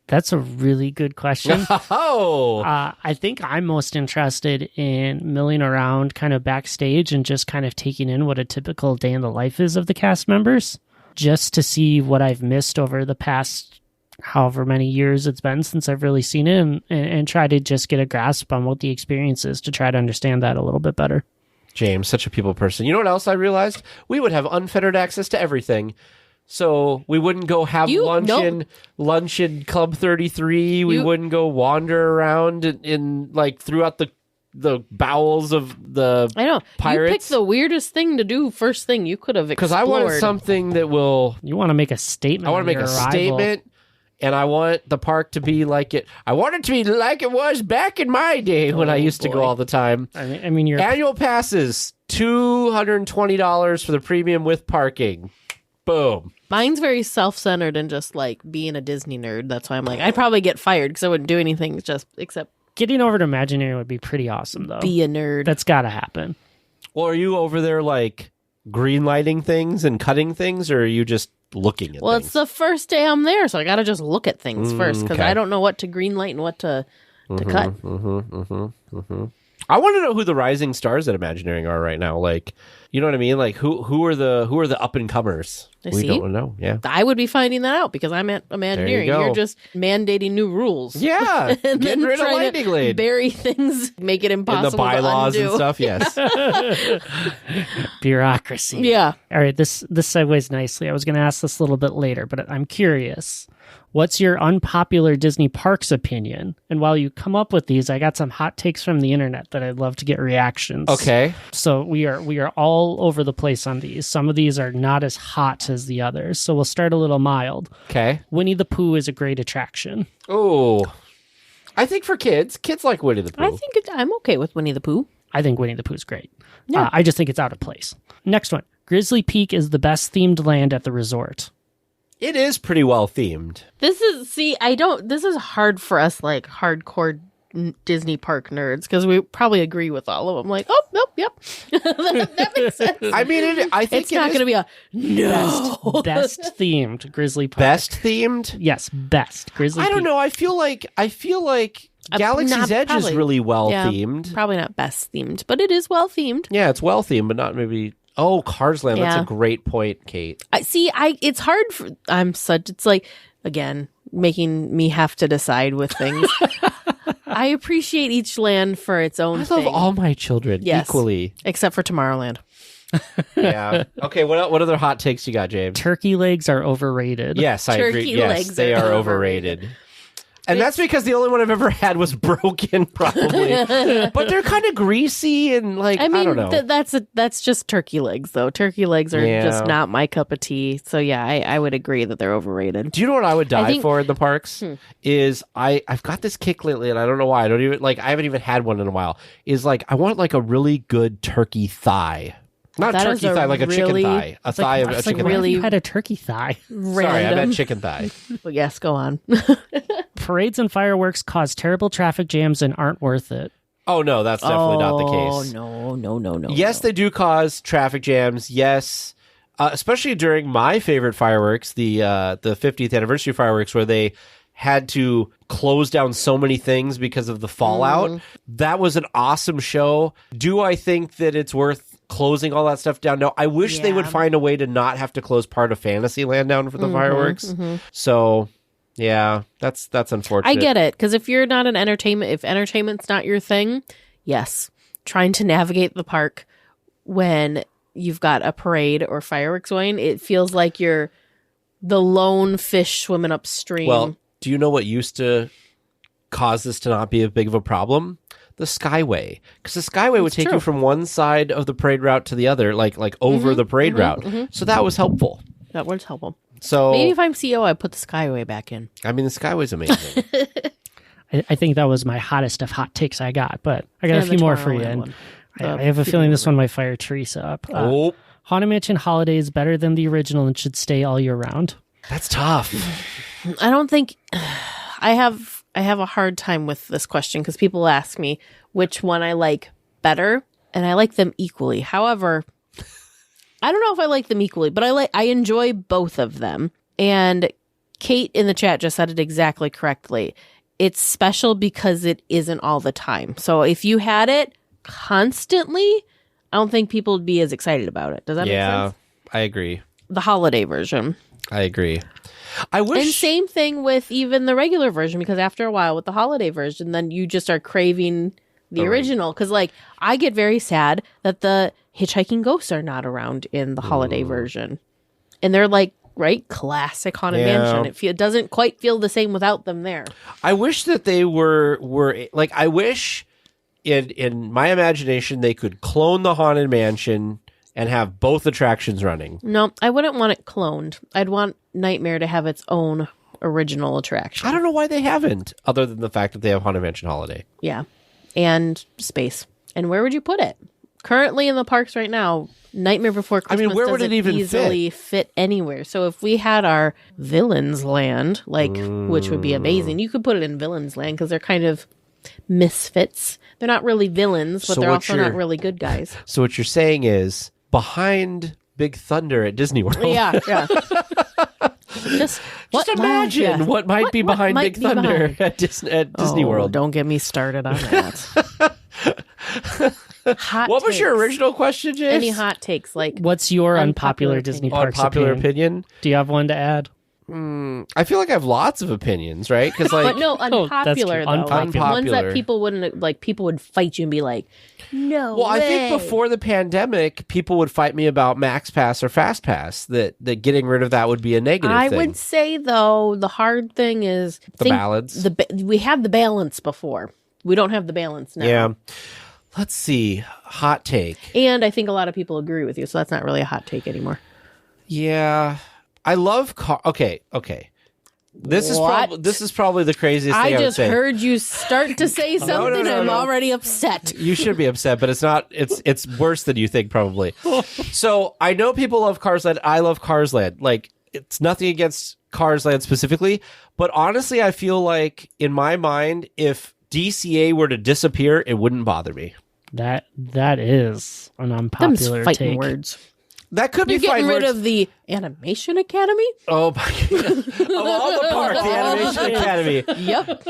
That's a really good question. Oh, I think I'm most interested in milling around kind of backstage and just kind of taking in what a typical day in the life is of the cast members, just to see what I've missed over the past however many years it's been since I've really seen it, and try to just get a grasp on what the experience is to try to understand that a little bit better. James, such a people person. You know what else I realized? We would have unfettered access to everything. So we wouldn't go have lunch in Club 33. We wouldn't go wander around in like throughout the bowels of the I know. pirates. You picked the weirdest thing to do first thing you could have explored. Because I wanted something that will. You want to make a statement. I want to on make a your arrival. statement, and I want the park to be like it. I want it to be like it was back in my day when I used to go all the time. I mean, your Annual passes, $220 for the premium with parking. Boom. Mine's very self-centered and just like being a Disney nerd. That's why I'm like, I'd probably get fired because I wouldn't do anything except getting over to Imagineering would be pretty awesome, though. be a nerd. That's got to happen. Well, are you over there like green lighting things and cutting things, or are you just looking at well, things? it's the first day I'm there, so I got to just look at things first because okay. I don't know what to green light and what to cut. I want to know who the rising stars at Imagineering are right now. Like, you know what I mean? Like, who are the up and comers? I We see. don't know. Yeah. I would be finding that out because I'm at Imagineering. go. You're just mandating new rules. Yeah. And Getting rid of trying lightning to lane. bury things, make it In impossible the bylaws to undo. and stuff. Yes. Bureaucracy. Yeah. All right, this segues nicely. I was going to ask this a little bit later, but I'm curious. What's your unpopular Disney parks opinion? And while you come up with these, I got some hot takes from the internet that I'd love to get reactions. Okay. So we are all over the place on these. Some of these are not as hot as the others. So we'll start a little mild. Okay. Winnie the Pooh is a great attraction. Oh, I think for kids like Winnie the Pooh. I think I'm okay with Winnie the Pooh. I think Winnie the Pooh's great. I just think it's out of place. Next one. Grizzly Peak is the best themed land at the resort. It is pretty well themed. This is hard for us like hardcore Disney park nerds because we probably agree with all of them. Like, oh, nope, yep. that makes sense. I mean, I think It's not going to be a no. Best themed Grizzly Park. best themed. Yes, best. Grizzly I don't Peak. know. I feel like Galaxy's not Edge probably. is really well Yeah. themed. Probably not best themed, but it is well themed. Yeah, it's well themed, but not maybe. Oh, Cars Land. That's Yeah. a great point, Kate. It's hard for it's like again making me have to decide with things. I appreciate each land for its own I thing. love all my children Yes. equally. Except for Tomorrowland. Yeah. Okay. What other hot takes you got, James? Turkey legs are overrated. Yes, I agree. Turkey Yes, legs they are are overrated. And that's because the only one I've ever had was broken, probably. But they're kind of greasy and like I mean, don't know. that's just turkey legs, though. Turkey legs are Yeah. just not my cup of tea. So yeah, I would agree that they're overrated. Do you know what I would die think- for in the parks? Is I've got this kick lately, and I don't know why. I haven't even had one in a while. Is like I want like a really good turkey thigh. Not That is turkey a thigh, like a chicken really- thigh. A thigh of a It's like, chicken why thigh. have really- you had a turkey thigh? Sorry, I Random. meant chicken thigh. Well, yes, go on. Parades and fireworks cause terrible traffic jams and aren't worth it. Oh, no, that's definitely not the case. No. Yes, they do cause traffic jams. Yes, especially during my favorite fireworks, the 50th anniversary fireworks, where they had to close down so many things because of the fallout. That was an awesome show. Do I think that it's worth closing all that stuff down? No, I wish they would find a way to not have to close part of Fantasyland down for the fireworks. So, yeah, that's unfortunate. I get it, because if you're not if entertainment's not your thing, yes, trying to navigate the park when you've got a parade or fireworks going, it feels like you're the lone fish swimming upstream. Well, do you know what used to cause this to not be a big of a problem? The Skyway. Because the Skyway would take you from one side of the parade route to the other, like over the parade route. So that was helpful. That was helpful. So maybe if I'm CEO, I put the Skyway back in. I mean, the Skyway's amazing. I think that was my hottest of hot takes I got, but I got a few more for you. And I have a feeling this one might fire Teresa up. Haunted Mansion Holiday is better than the original and should stay all year round. That's tough. I don't think I have a hard time with this question because people ask me which one I like better, and I like them equally. However, I don't know if I like them equally, but I enjoy both of them. And Kate in the chat just said it exactly correctly. It's special because it isn't all the time. So if you had it constantly, I don't think people would be as excited about it. Does that make sense? Yeah, I agree. The holiday version. I agree. I wish. And same thing with even the regular version, because after a while with the holiday version, then you just are craving the original. Because, like, I get very sad that the hitchhiking ghosts are not around in the holiday version. And they're like, right? Classic Haunted Mansion. It doesn't quite feel the same without them there. I wish that they were like, I wish in my imagination they could clone the Haunted Mansion and have both attractions running. No, I wouldn't want it cloned. I'd want Nightmare to have its own original attraction. I don't know why they haven't, other than the fact that they have Haunted Mansion Holiday. Yeah. And space. And where would you put it? Currently in the parks right now, Nightmare Before Christmas where would it even easily fit anywhere. So if we had our Villains Land, which would be amazing, you could put it in Villains Land because they're kind of misfits. They're not really villains, but they're also not really good guys. So what you're saying is behind Big Thunder at Disney World. Yeah. Just imagine what might be behind Big Thunder at Disney World. Don't get me started on that. What was your original question, Jace? Any hot takes? What's your unpopular Disney parks unpopular opinion? Do you have one to add? I feel like I have lots of opinions, right? Because but no, unpopular though. Unpopular. Ones that people wouldn't people would fight you and be like, no. Well, way. I think before the pandemic, people would fight me about Max Pass or Fast Pass. That getting rid of that would be a negative thing. I would say though, the hard thing is the balance. We had the balance before. We don't have the balance now. Yeah. Let's see. Hot take. And I think a lot of people agree with you, so that's not really a hot take anymore. Yeah. I love Okay. This is probably the craziest thing I would say. I just heard you start to say something. No. I'm already upset. You should be upset, but it's not. It's worse than you think, probably. So I know people love Cars Land. I love Cars Land. Like, it's nothing against Cars Land specifically, but honestly, I feel like in my mind, if DCA were to disappear, it wouldn't bother me. That is an unpopular fighting take. words. That could You're be getting fighting rid words. of the Animation Academy? Oh my god! Of all the parks, the Animation Academy. Yep.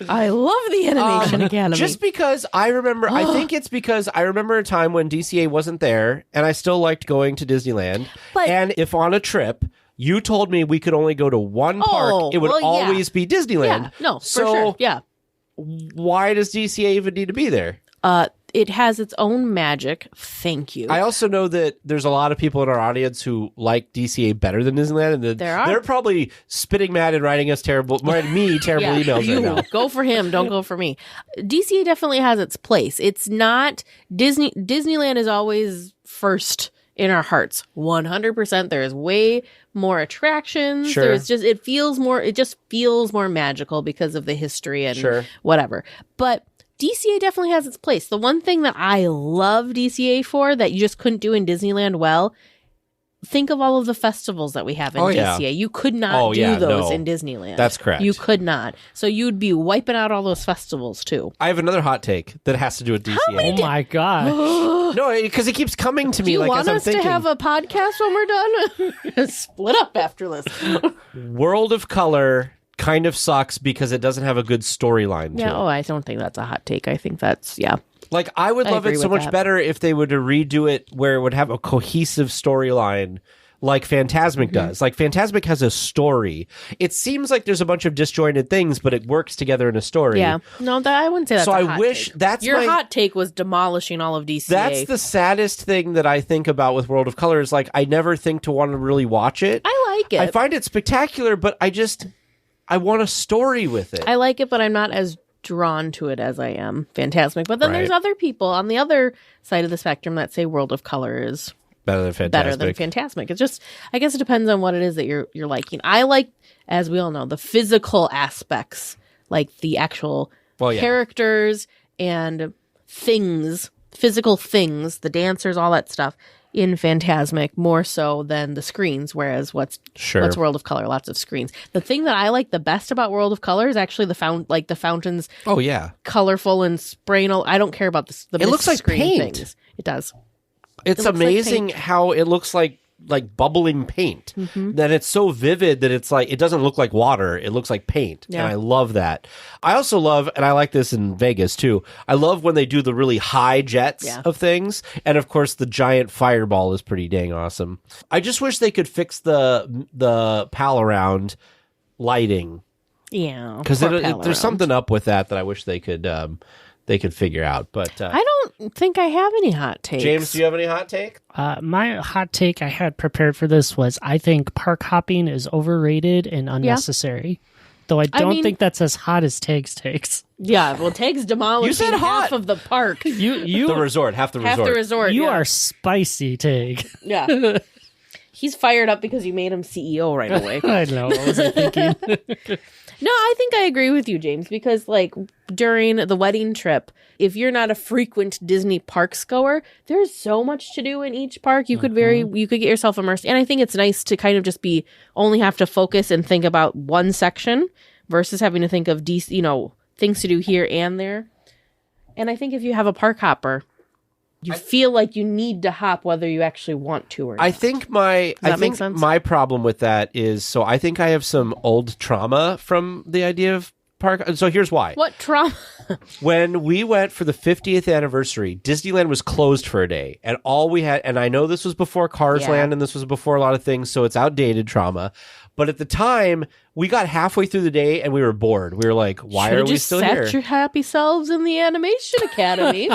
I love the Animation Academy. Just because I remember, I think it's because I remember a time when DCA wasn't there, and I still liked going to Disneyland. And if on a trip you told me we could only go to one park, it would always be Disneyland. Yeah, no, for so sure. Yeah. Why does DCA even need to be there? It has its own magic. Thank you. I also know that there's a lot of people in our audience who like DCA better than Disneyland, and they're probably spitting mad and writing me terrible emails right now. Go for him. Don't go for me. DCA definitely has its place. It's not Disneyland is always first in our hearts. 100%. There's way more attractions. Sure. There's just it just feels more magical because of the history and whatever. But DCA definitely has its place. The one thing that I love DCA for that you just couldn't do in Disneyland well, think of all of the festivals that we have in DCA. You could not do those in Disneyland. That's correct. You could not. So you'd be wiping out all those festivals too. I have another hot take that has to do with DCA. Oh my god! No, because it keeps coming to me. Do you like want as I'm us thinking, to have a podcast when we're done? Split up after this. World of Color kind of sucks because it doesn't have a good storyline to it. Oh, I don't think that's a hot take. I think that's Like, I would love it so much that. better if they would redo it where it would have a cohesive storyline like Fantasmic does. Like, Fantasmic has a story. It seems like there's a bunch of disjointed things, but it works together in a story. Yeah. No, I wouldn't say that's So a I hot wish take. that's Your my- hot take was demolishing all of DCA. That's the saddest thing that I think about with World of Color is, like, I never think to want to really watch it. I like it. I find it spectacular, but I want a story with it. I like it, but I'm not as drawn to it as I am Fantasmic. But then Right. there's other people on the other side of the spectrum that say World of Color is Better than Fantasmic. better than Fantasmic. It's just, I guess it depends on what it is that you're liking. I like, as we all know, the physical aspects, like the actual characters and things, physical things, the dancers, all that stuff in Fantasmic more so than the screens. Whereas what's World of Color? Lots of screens. The thing that I like the best about World of Color is actually the fountains. Oh yeah, colorful and spraying. I don't care about the It looks like screen paint. things. It does. It's It looks amazing like paint. how it looks like bubbling paint. That it's so vivid that it's like, it doesn't look like water. It looks like paint. Yeah. And I love that. I also love, and I like this in Vegas too, I love when they do the really high jets of things. And of course the giant fireball is pretty dang awesome. I just wish they could fix the pal around lighting. Yeah. Because poor pal there's around. something up with that I wish they could figure out. But I don't think I have any hot takes. James, do you have any hot take? My hot take I had prepared for this was I think park hopping is overrated and unnecessary. Though I don't think that's as hot as Tag's takes. Yeah, well, Tag's demolishing You said half hot. of the park. You The resort, half the half resort. the resort. you yeah. are spicy, Tag. Yeah. He's fired up because you made him CEO right away. I know. What was I thinking? No, I think I agree with you, James, because like during the wedding trip, if you're not a frequent Disney parks goer, there's so much to do in each park. You could you could get yourself immersed. And I think it's nice to kind of just only have to focus and think about one section versus having to think of things to do here and there. And I think if you have a park hopper, you feel like you need to hop whether you actually want to or not. I think my problem with that is, so I think I have some old trauma from the idea of park. So here's why. What trauma? When we went for the 50th anniversary, Disneyland was closed for a day, and all we had, and I know this was before Cars Land and this was before a lot of things, so it's outdated trauma. But at the time, we got halfway through the day and we were bored. We were like, why are we still here? Set your happy selves in the Animation Academy.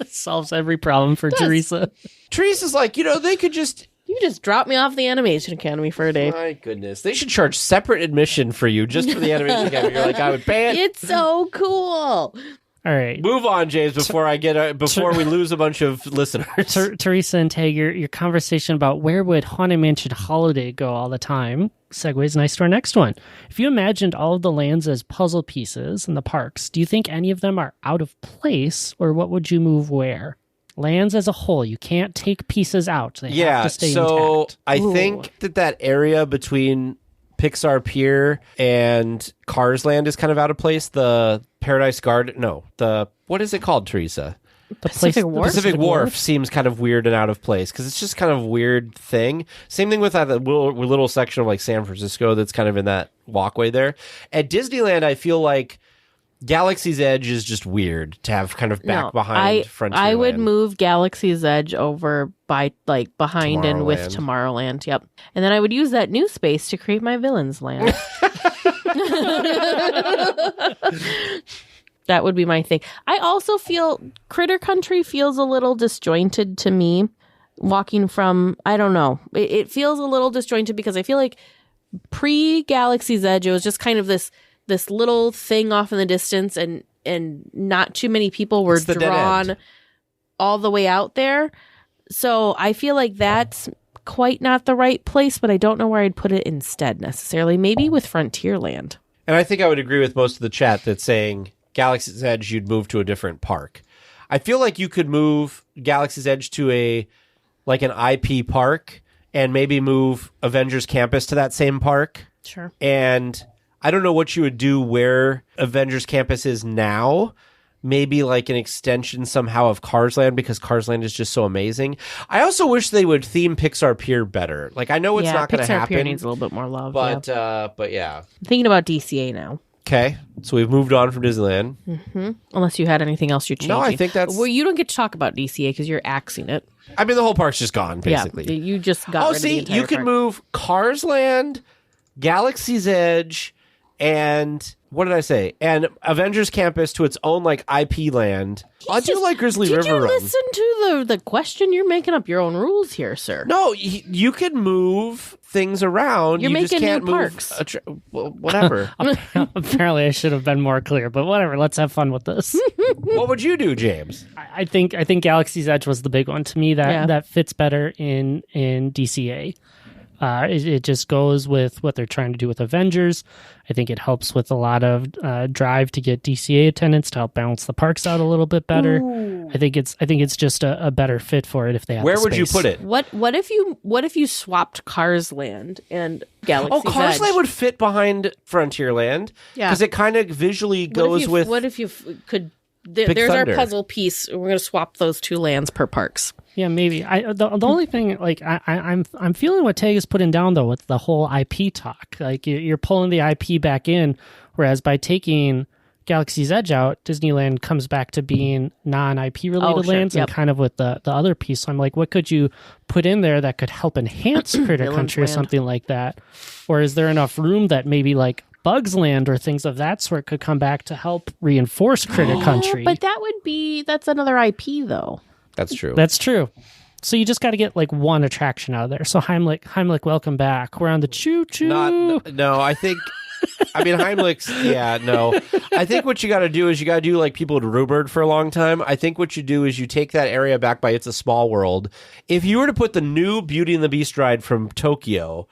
Solves every problem for Teresa. Teresa's like, they could just... You just dropped me off the Animation Academy for a day. My goodness. They should charge separate admission for you just for the Animation Academy. You're like, I would pay it. It's so cool. All right. Move on, James, before we lose a bunch of listeners. Teresa and Tag, your conversation about where would Haunted Mansion Holiday go all the time segues nice to our next one. If you imagined all of the lands as puzzle pieces in the parks, do you think any of them are out of place, or what would you move where? Lands as a whole, you can't take pieces out. They have to stay intact. I think that area between Pixar Pier and Cars Land is kind of out of place. The Paradise Garden, what is it called, Teresa? Pacific Wharf? Pacific Wharf seems kind of weird and out of place because it's just kind of weird thing. Same thing with that little section of like San Francisco that's kind of in that walkway there. At Disneyland, I feel like Galaxy's Edge is just weird to have kind of back behind Frontierland. I would move Galaxy's Edge over by behind and with Tomorrowland. Yep. And then I would use that new space to create my Villains Land. That would be my thing. I also feel Critter Country feels a little disjointed to me. Walking from, I don't know. It feels a little disjointed because I feel like pre-Galaxy's Edge, it was just kind of this little thing off in the distance, and not too many people were drawn all the way out there. So I feel like that's quite not the right place, but I don't know where I'd put it instead necessarily. Maybe with Frontierland. And I think I would agree with most of the chat that's saying Galaxy's Edge, you'd move to a different park. I feel like you could move Galaxy's Edge to an IP park and maybe move Avengers Campus to that same park. Sure. And I don't know what you would do where Avengers Campus is now. Maybe like an extension somehow of Cars Land, because Cars Land is just so amazing. I also wish they would theme Pixar Pier better. Like, I know it's not going to happen. Pixar Pier needs a little bit more love. But yeah. I'm thinking about DCA now. Okay, so we've moved on from Disneyland. Mm-hmm. Unless you had anything else you're changing. No, I think that's... Well, you don't get to talk about DCA because you're axing it. I mean, the whole park's just gone, basically. Yeah, you just got rid of the entire you can park. move Cars Land, Galaxy's Edge, and... What did I say? And Avengers Campus to its own, like, IP land. I do like Grizzly River Run. Did you listen to the question? You're making up your own rules here, sir. No, you can move things around. You're you making just can't new move parks. whatever. Apparently, I should have been more clear, but whatever. Let's have fun with this. What would you do, James? I think Galaxy's Edge was the big one to me. That fits better in DCA. It just goes with what they're trying to do with Avengers. I think it helps with a lot of drive to get DCA attendance to help balance the parks out a little bit better. Ooh. I think it's just a better fit for it if they have. Where the would you space. put it? What if you swapped Cars Land and Galaxy's Edge? Cars Land would fit behind Frontierland. Yeah, because it kind of visually goes with. What if you could? There's Thunder. Our puzzle piece. We're going to swap those two lands per parks. Yeah, maybe. The only thing, like, I'm feeling what Tag is putting down though with the whole IP talk. Like, you're pulling the IP back in, whereas by taking Galaxy's Edge out, Disneyland comes back to being non-IP related lands, and kind of with the other piece. So I'm like, what could you put in there that could help enhance Critter Country or something like that? Or is there enough room that maybe like Bugs Land or things of that sort could come back to help reinforce Critter Country? But that's another IP though. That's true. That's true. So you just got to get like one attraction out of there. So Heimlich, welcome back. We're on the choo-choo. No, I think... I mean, Heimlich's... Yeah, no. I think what you got to do is you got to do like people had rumored for a long time. I think what you do is you take that area back by It's a Small World. If you were to put the new Beauty and the Beast ride from Tokyo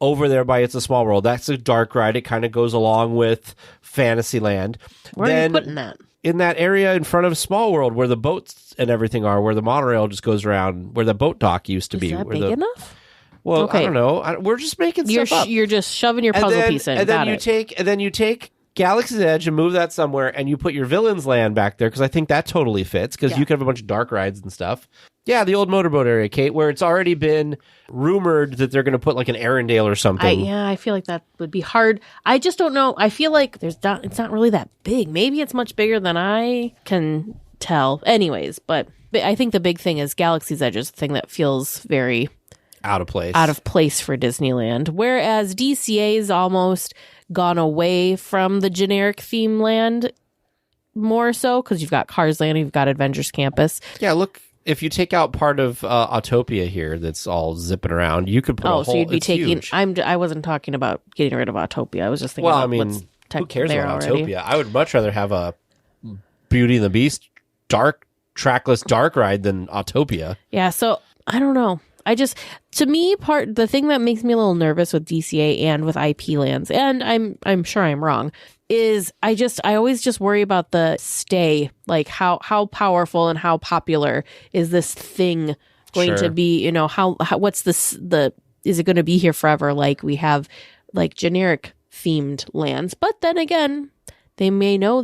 over there by It's a Small World, that's a dark ride. It kind of goes along with Fantasyland. Where are you putting that? In that area in front of Small World where the boats and everything are, where the monorail just goes around, where the boat dock used to be. Is that big enough? Well, okay. I don't know. We're just making stuff up. You're just shoving your puzzle piece in. And then you take Galaxy's Edge and move that somewhere, and you put your Villains Land back there, because I think that totally fits, because you can have a bunch of dark rides and stuff. Yeah, the old motorboat area, Kate, where it's already been rumored that they're going to put like an Arendelle or something. I feel like that would be hard. I just don't know. I feel like it's not really that big. Maybe it's much bigger than I can tell. Anyways, but I think the big thing is Galaxy's Edge is the thing that feels very out of place for Disneyland, whereas DCA's almost gone away from the generic theme land more so, because you've got Cars Land, you've got Avengers Campus. Yeah, look, if you take out part of Autopia here that's all zipping around, you could put a whole... so you'd be taking... Huge. I wasn't talking about getting rid of Autopia. I was just thinking who cares about already. Autopia? I would much rather have a Beauty and the Beast trackless dark ride than Autopia. Yeah, so I don't know. To me, the thing that makes me a little nervous with DCA and with IP lands, and I'm sure I'm wrong, is I always just worry about the stay, like how powerful and how popular is this thing going to be? You know, what's this is it going to be here forever? Like we have like generic themed lands, but then again, they may know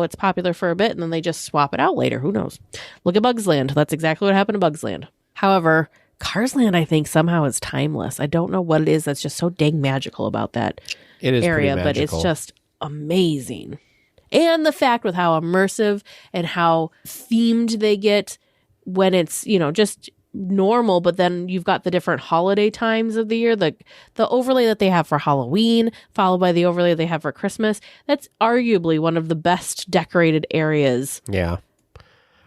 it's popular for a bit, and then they just swap it out later. Who knows? Look at Bugs Land. That's exactly what happened to Bugs Land. However, Cars Land, I think, somehow is timeless. I don't know what it is that's just so dang magical about that area, but it's just amazing. And the fact with how immersive and how themed they get when it's, just normal, but then you've got the different holiday times of the year, the overlay that they have for Halloween, followed by the overlay they have for Christmas. That's arguably one of the best decorated areas. Yeah.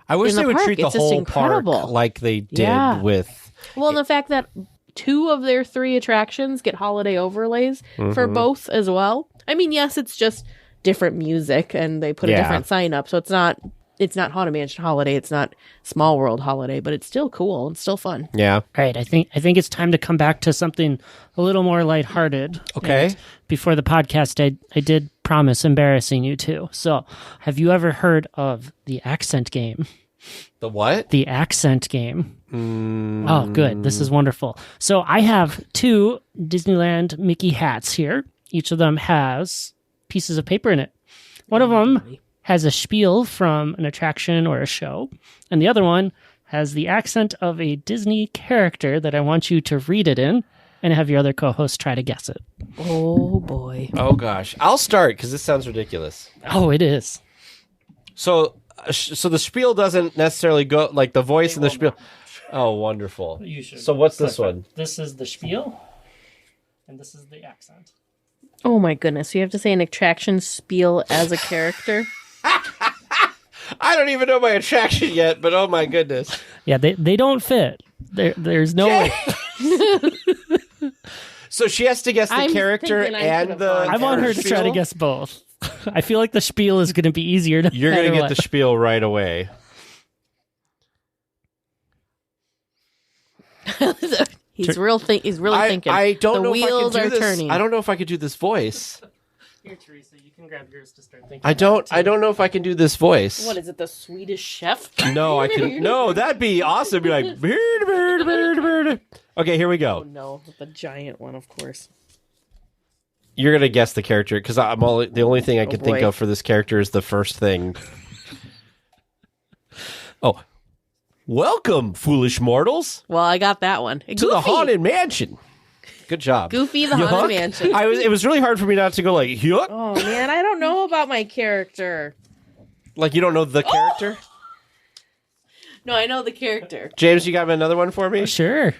I wish they would treat the whole park like they did with... Well, and the fact that 2 of their 3 attractions get holiday overlays for both as well. I mean, yes, it's just different music and they put a different sign up. So it's not Haunted Mansion Holiday. It's not Small World Holiday, but it's still cool and still fun. Yeah. Right. I think it's time to come back to something a little more lighthearted. Okay. And before the podcast, I did promise embarrassing you too. So have you ever heard of the accent game? The what? The accent game. Oh, good. This is wonderful. So I have 2 Disneyland Mickey hats here. Each of them has pieces of paper in it. One of them has a spiel from an attraction or a show, and the other one has the accent of a Disney character that I want you to read it in, and have your other co-host try to guess it. Oh, boy. Oh, gosh. I'll start because this sounds ridiculous. Oh, it is. So the spiel doesn't necessarily go, like the voice in the spiel. Oh, wonderful. You should. So what's this one? This is the spiel, and this is the accent. Oh, my goodness. You have to say an attraction spiel as a character? I don't even know my attraction yet, but oh my goodness. Yeah, they don't fit. There's no way. So she has to guess the I'm character thinking I and could've the. gone I want her to try to spiel? guess both. I feel like the spiel is going to be easier. You're going to get the spiel right away. He's really thinking. I don't know the wheels if I are can do this. turning. I don't know if I could do this voice. Here, Teresa, you can grab yours to start thinking. I don't know if I can do this voice. What is it? The Swedish Chef? No, I can. No, that'd be awesome. Be like, bird, bird, bird, bird. Okay, here we Oh go. no, the giant one, of course. You're gonna guess the character because the only thing I can think boy. of for this character is the first thing. Oh, welcome, foolish mortals, Well, I got that one. to the Haunted Mansion. Good job. Goofy the You Haunted hook? Mansion. It was really hard for me not to go like, yuck. Oh man, I don't know about my character. Like you don't know the character. No, I know the character. James, you got another one for me? Sure.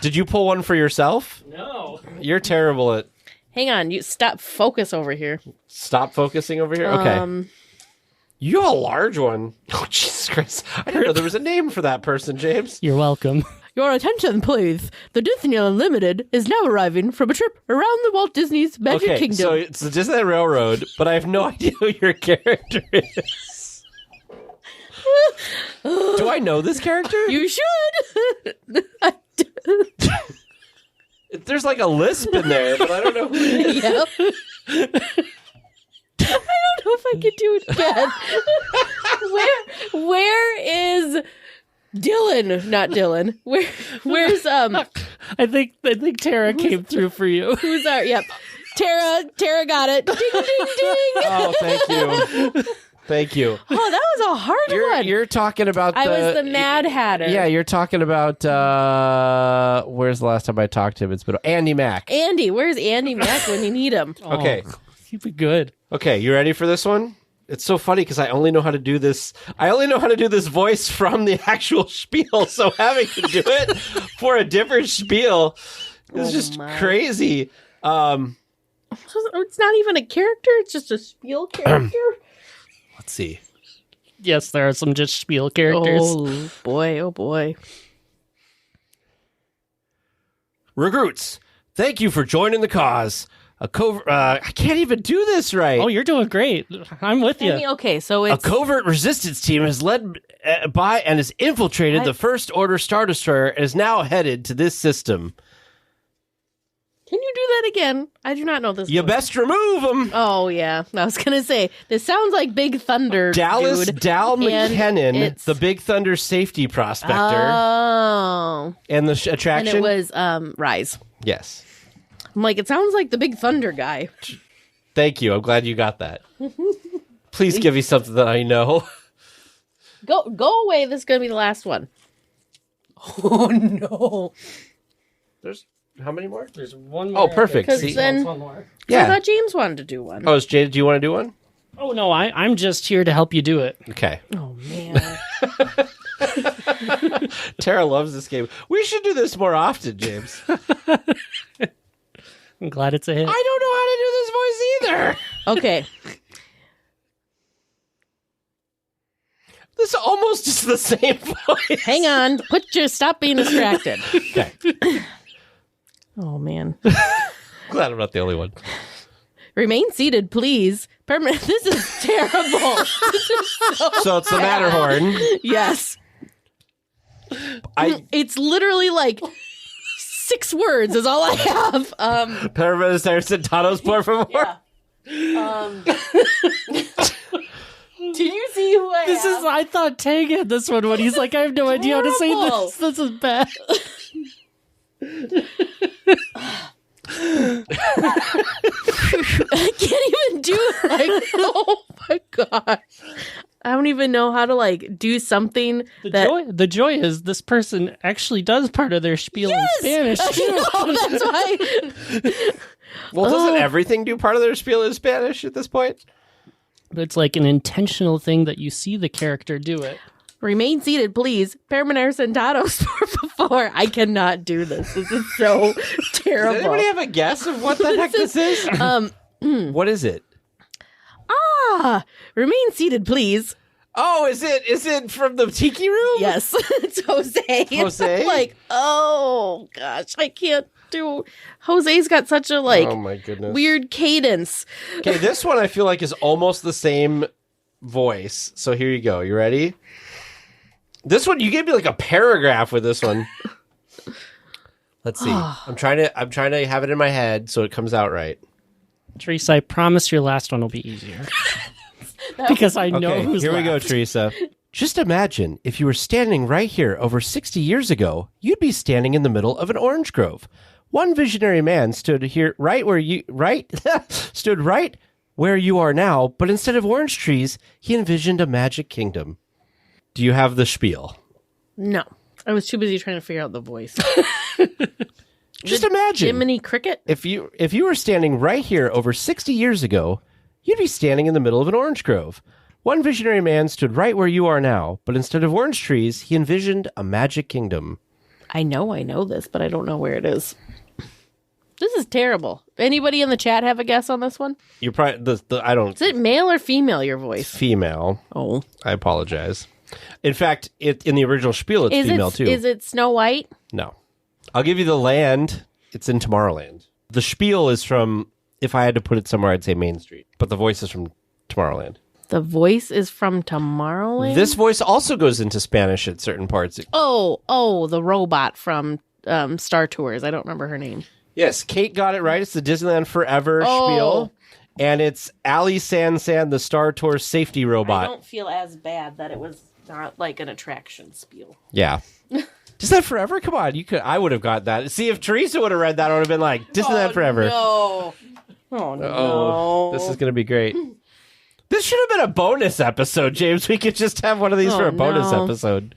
Did you pull one for yourself? No. You're terrible at. Hang on, you stop focus over here. Stop focusing over here. Okay. You have a large one. Oh, Jesus Christ. I didn't know there was a name for that person, James. You're welcome. Your attention, please. The Disneyland Unlimited is now arriving from a trip around the Walt Disney's Magic Okay, Kingdom. so it's the Disneyland Railroad, but I have no idea who your character is. Do I know this character? You should. There's like a lisp in there, but I don't know who it is. Yep. I don't know if I could do it again. Where is Dylan? Not Dylan. Where's I think Tara came through for you. who's our Yep. Tara got it. Ding ding ding. Oh, thank you. Thank you. Oh, that was a hard one. You're talking about I was the Mad Hatter. Yeah, you're talking about where's the last time I talked to him? It's been Andy Mack. Andy, where's Andy Mack when you need him? Okay. You'd be good. Okay, you ready for this one? It's so funny because I only know how to do this. I only know how to do this voice from the actual spiel. So having to do it for a different spiel is just crazy. It's not even a character. It's just a spiel character. Let's see. Yes, there are some just spiel characters. Oh boy! Oh boy! Recruits, thank you for joining the cause. A covert. I can't even do this right. Oh, you're doing great. I'm with you. I mean, okay, so A it's covert resistance team has led by and has infiltrated the First Order Star Destroyer and is now headed to this system. Can you do that again? I do not know this. You one. best remove them. Oh yeah, I was gonna say this sounds like Big Thunder. Dallas dude. Dal And McKinnon, it's- the Big Thunder safety prospector, Oh, and the and attraction. it was Rise. Yes. I'm like, it sounds like the Big Thunder guy. Thank you. I'm glad you got that. Please give me something that I know. Go away. This is gonna be the last one. Oh no! There's how many more? There's one Oh, perfect. Because See? then One more. I Yeah. thought James wanted to do one. Oh, is Jade, do you want to do one? Oh, no, I'm just here to help you do it. Okay. Oh man. Tara loves this game. We should do this more often, James. I'm glad it's a hit. I don't know how to do this voice either. Okay. This almost is the same voice. Hang on. Stop being distracted. Okay. Oh man. Glad I'm not the only one. Remain seated, please. This is terrible. So it's the Matterhorn. Yes. I It's literally like 6 words is all I have. Permanent Sentano's por favor. Yeah. Do you see who I am? I thought Tang had this one when he's like, I have no idea how to say this. This is bad. I can't even do it. Like, oh my gosh. I don't even know how to like do something. The joy is this person actually does part of their spiel in Spanish. That's why. Well, doesn't everything do part of their spiel in Spanish at this point? But it's like an intentional thing that you see the character do it. Remain seated, please. Permaner sentados, por favor. I cannot do this. This is so terrible. Does anybody have a guess of what the heck this is? What is it? Remain seated, please. Oh, is it from the tiki room? Yes, it's Jose. Jose? Like, oh gosh, I can't do. Jose's got such a Oh my goodness. weird cadence. Okay, this one I feel like is almost the same voice. So here you go. You ready? This one, you gave me like a paragraph with this one. Let's see. I'm trying to have it in my head so it comes out right. Teresa, I promise your last one will be easier. Because I know who's here we go, left. Teresa. Just imagine if you were standing right here over 60 years ago, you'd be standing in the middle of an orange grove. One visionary man stood here stood right where you are now, but instead of orange trees, he envisioned a magic kingdom. Do you have the spiel? No, I was too busy trying to figure out the voice. Just imagine. Jiminy Cricket? If you were standing right here over 60 years ago, you'd be standing in the middle of an orange grove. One visionary man stood right where you are now, but instead of orange trees, he envisioned a magic kingdom. I know this, but I don't know where it is. This is terrible. Anybody in the chat have a guess on this one? You're probably I don't. Is it male or female, your voice? Female. Oh. I apologize. In fact, in the original spiel, it's female too. Is it Snow White? No. I'll give you the land. It's in Tomorrowland. The spiel is from, if I had to put it somewhere, I'd say Main Street. But the voice is from Tomorrowland. The voice is from Tomorrowland? This voice also goes into Spanish at certain parts. Oh, the robot from Star Tours. I don't remember her name. Yes, Kate got it right. It's the Disneyland Forever spiel. And it's Ali Sansan, the Star Tours safety robot. I don't feel as bad that it was not like an attraction spiel. Yeah. Disneyland Forever? Come on, I would have got that. See, if Teresa would have read that, I would have been like, Disneyland Forever. No. Oh, no. This is going to be great. This should have been a bonus episode, James. We could just have one of these for a bonus episode.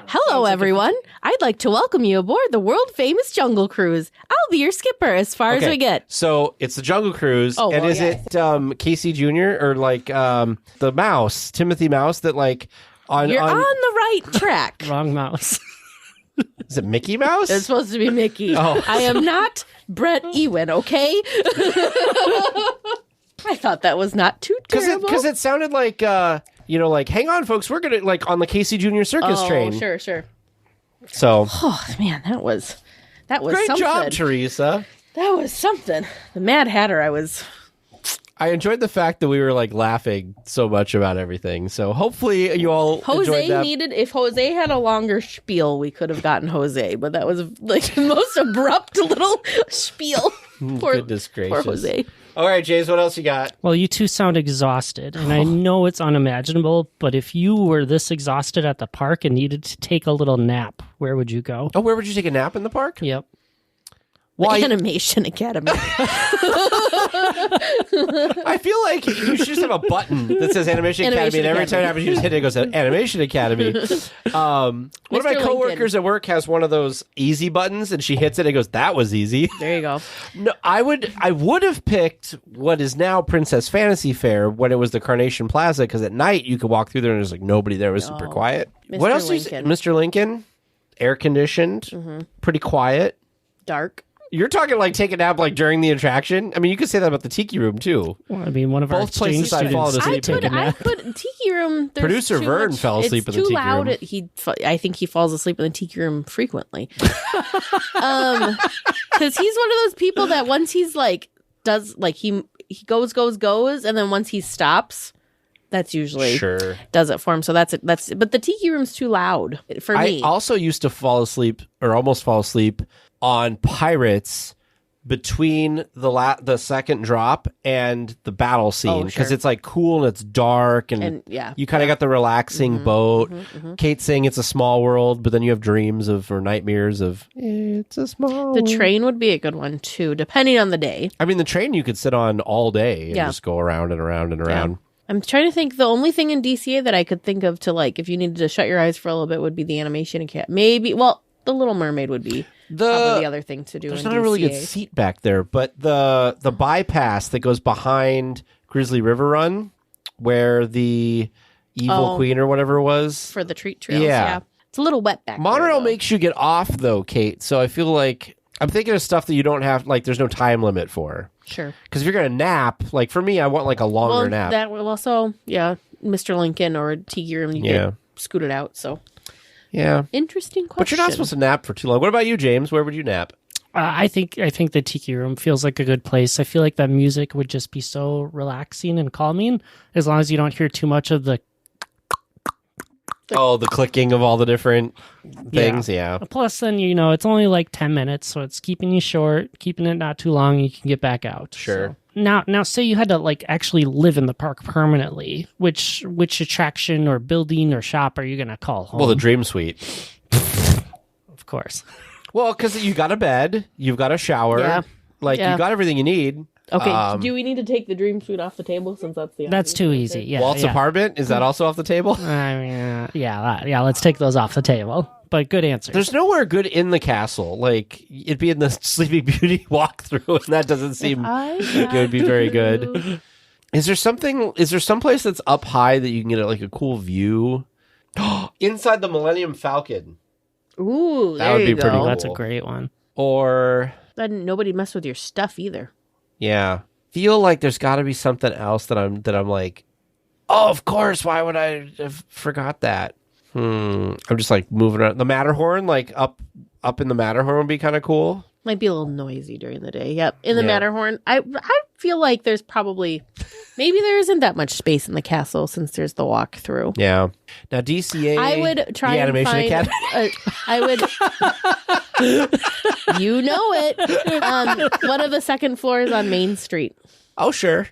Hello, everyone. I'd like to welcome you aboard the world-famous Jungle Cruise. I'll be your skipper as far as we get. So it's the Jungle Cruise, and is it Casey Jr. or like the mouse, Timothy Mouse, that like on You're on the right track. Wrong mouse. Is it Mickey Mouse? It's supposed to be Mickey. Oh. I am not Brett Ewen, okay? I thought that was not too terrible. Because it sounded like, like, hang on, folks, we're going to, like, on the Casey Jr. Circus train. Sure. So. Oh, man, that was great something. job, Teresa. That was something. The Mad Hatter, I enjoyed the fact that we were, like, laughing so much about everything. So hopefully you all enjoyed that. If Jose had a longer spiel, we could have gotten Jose, but that was, like, the most abrupt little spiel. Goodness gracious. Poor Jose. All right, James, what else you got? Well, you two sound exhausted, and I know it's unimaginable, but if you were this exhausted at the park and needed to take a little nap, where would you go? Oh, where would you take a nap in the park? Yep. The Animation Academy. I feel like you should just have a button that says Animation Academy, and every time it happens, you just hit it, it goes, Animation Academy. One of my coworkers at work has one of those easy buttons, and she hits it, and it goes, that was easy. There you go. No, I would have picked what is now Princess Fantasy Fair when it was the Carnation Plaza, because at night you could walk through there and there's like nobody there. It was super quiet. What else? Mr. Lincoln, air conditioned, pretty quiet, dark. You're talking like take a nap like during the attraction. I mean, you could say that about the Tiki Room too. Well, I mean, one of both places I fall asleep. I could Tiki Room. Producer Vern fell asleep in the Tiki Room. It's too loud. I think he falls asleep in the Tiki Room frequently. Because he's one of those people that once he's like does like he goes, and then once he stops, that's usually does it for him. So that's it. But the Tiki Room's too loud for me. I also used to fall asleep or almost fall asleep on Pirates between the second drop and the battle scene because sure. it's like cool and it's dark and you kind of got the relaxing boat. Kate's saying it's a small world, but then you have dreams or nightmares of it's a small The world. train would be a good one too, depending on the day. I mean, the train you could sit on all day and just go around and around and around. Yeah. I'm trying to think. The only thing in DCA that I could think of to like, if you needed to shut your eyes for a little bit, would be the animation and maybe. Well, the Little Mermaid would be probably the other thing to do. There's in not DCA. a really good seat back there, but the bypass that goes behind Grizzly River Run, where the evil queen or whatever it was for the treat trails. Yeah. Yeah, it's a little wet back Monorail there, makes you get off though, Kate. So I feel like I'm thinking of stuff that you don't have, like there's no time limit for. Sure. Because if you're gonna nap, like for me, I want like a longer nap. That will also, Mr. Lincoln or Tiki Room, you get scooted out. So yeah, interesting question. but you're not supposed to nap for too long. What about you, James? Where would you nap? I think the Tiki Room feels like a good place. I feel like that music would just be so relaxing and calming as long as you don't hear too much of the the clicking of all the different things. Yeah. Plus, then, it's only like 10 minutes, so it's keeping you short, keeping it not too long, you can get back out. Sure. So. Now, say you had to like actually live in the park permanently. Which attraction or building or shop are you going to call home? Well, the Dream Suite. Of course. Well, because you got a bed, you've got a shower, you got everything you need. Okay, do we need to take the Dream Suite off the table since that's the That's too easy. Yeah, Walt's apartment, is that also off the table? I mean, yeah. Let's take those off the table. But good answer. There's nowhere good in the castle. Like it'd be in the Sleeping Beauty walkthrough, and that doesn't seem like it would be very good. Is there some place that's up high that you can get like a cool view? Inside the Millennium Falcon. Ooh, that would be pretty cool. That's a great one. Or then nobody mess with your stuff either. Yeah. Feel like there's got to be something else that I'm like, oh, of course. Why would I have forgot that? I'm just like moving around. The Matterhorn, like up in the Matterhorn would be kind of cool. Might be a little noisy during the day. Yep. In the Matterhorn, I feel like there's maybe there isn't that much space in the castle since there's the walkthrough. Yeah. Now DCA, I would try the Animation Academy. I would, one of the second floors on Main Street. Oh, sure.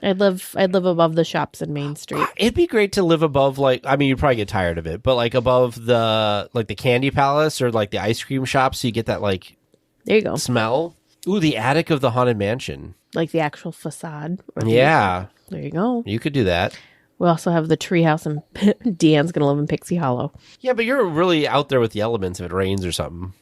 I'd live above the shops in Main Street. It'd be great to live above, like, I mean, you'd probably get tired of it, but like above the Candy Palace or like the ice cream shop, so you get that like there you go smell. Ooh, the attic of the Haunted Mansion, like the actual facade. Yeah, there you go. You could do that. We also have the treehouse, and Deanne's gonna live in Pixie Hollow. Yeah, but you're really out there with the elements if it rains or something.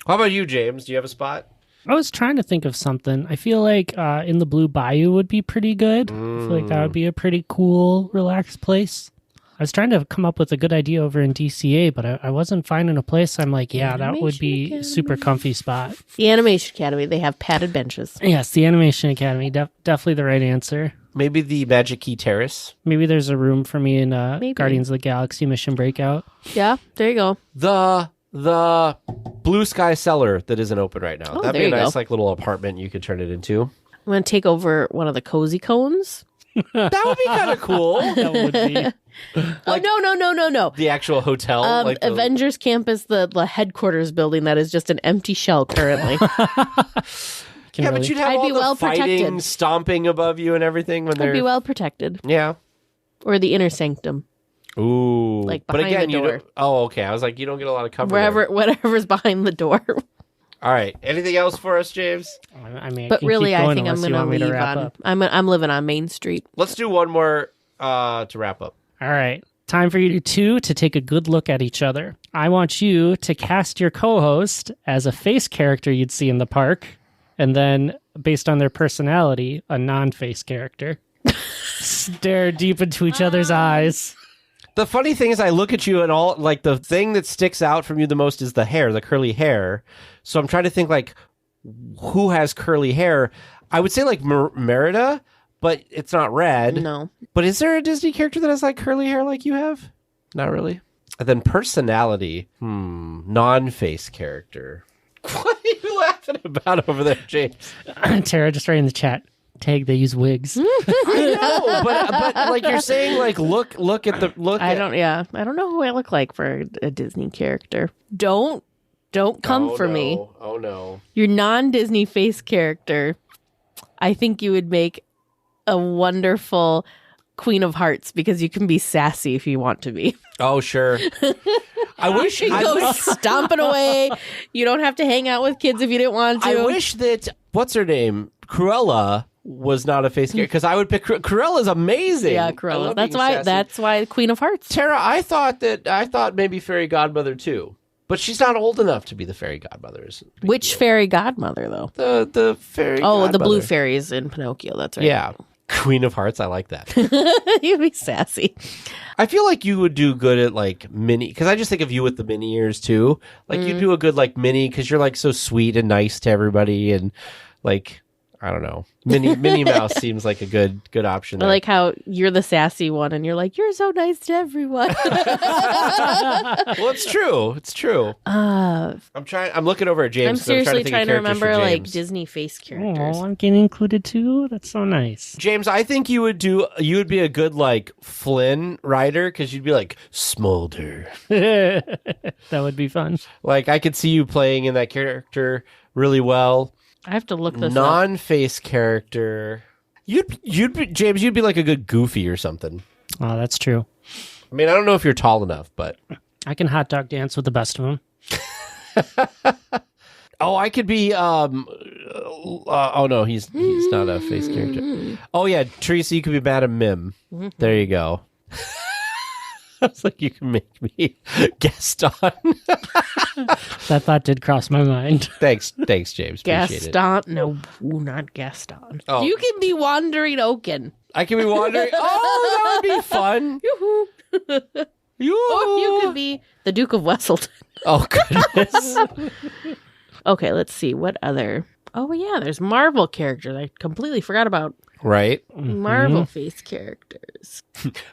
How about you, James? Do you have a spot? I was trying to think of something. I feel like in the Blue Bayou would be pretty good. I feel like that would be a pretty cool, relaxed place. I was trying to come up with a good idea over in DCA, but I wasn't finding a place. I'm like, that would be a super comfy spot. The Animation Academy, they have padded benches. Yes, the Animation Academy, definitely the right answer. Maybe the Magic Key Terrace. Maybe there's a room for me in Guardians of the Galaxy Mission Breakout. Yeah, there you go. The Blue Sky Cellar that isn't open right now. Oh, That'd be a nice like little apartment you could turn it into. I'm going to take over one of the cozy cones. That would be kind of cool. That would be. Like, no. The actual hotel. like the Avengers Campus, the headquarters building that is just an empty shell currently. Yeah, but you'd have I'd all be the well fighting, protected. stomping above you and everything when they're... I'd be well protected. Yeah. Or the inner sanctum. Ooh. Like but behind again, the door. You don't... Oh, okay. I was like, you don't get a lot of cover there. Whatever's behind the door. All right. Anything else for us, James? I mean, but really, I think I'm going to leave on. Up. I'm living on Main Street. Let's do one more to wrap up. All right. Time for you two to take a good look at each other. I want you to cast your co-host as a face character you'd see in the park, and then, based on their personality, a non-face character. Stare deep into each other's eyes. The funny thing is I look at you and all, like, the thing that sticks out from you the most is the hair, the curly hair. So I'm trying to think, like, who has curly hair? I would say, like, Merida, but it's not red. No. But is there a Disney character that has, like, curly hair like you have? Not really. And then personality. Non-face character. What are you laughing about over there, James? Tara, just right in the chat. Tag, they use wigs. I know, but like you're saying, like look at the look. I don't know who I look like for a Disney character. Don't don't come for me. Oh, no. Your non-Disney face character, I think you would make a wonderful Queen of Hearts because you can be sassy if you want to be. Oh, sure. I wish You go stomping away. You don't have to hang out with kids if you didn't want to. I wish that, what's her name? Cruella was not a face character, because I would pick Cruella's amazing. Yeah, I Cruella. love That's being why. sassy. That's why Queen of Hearts. Tara, I thought maybe Fairy Godmother too, but she's not old enough to be the Fairy Godmother. Which fairy godmother though? The Fairy? Oh, Godmother. the blue fairies in Pinocchio. That's right. Yeah, Queen of Hearts. I like that. You'd be sassy. I feel like you would do good at like Minnie, because I just think of you with the Minnie ears too. Like you do a good like Minnie, because you're like so sweet and nice to everybody, and like I don't know, Minnie Mouse seems like a good option. I There. like how you're the sassy one, and you're like, you're so nice to everyone. Well, it's true. It's true. I'm looking over at James. I'm 'cause seriously think of trying to characters for remember like James. Disney face characters. Oh, I'm getting included too. That's so nice. James, I think you would be a good like Flynn writer, because you'd be like Smolder. That would be fun. Like I could see you playing in that character really well. I have to look this up. Non-face character. You'd be James. You'd be like a good Goofy or something. Oh, that's true. I mean, I don't know if you're tall enough, but I can hot dog dance with the best of them. oh, I could be. Oh no, he's not a face character. Oh yeah, Teresa, you could be Madam Mim. There you go. I was like, you can make me Gaston. That thought did cross my mind. Thanks, James. Appreciate it. Gaston. No, not Gaston. Oh. You can be Wandering Oaken. I can be wandering. Oh, that would be fun. Yoo-hoo. Or you could be the Duke of Wesselton. Oh goodness. Okay, let's see. What other? Oh, yeah, there's Marvel characters. I completely forgot about Right. Marvel face characters.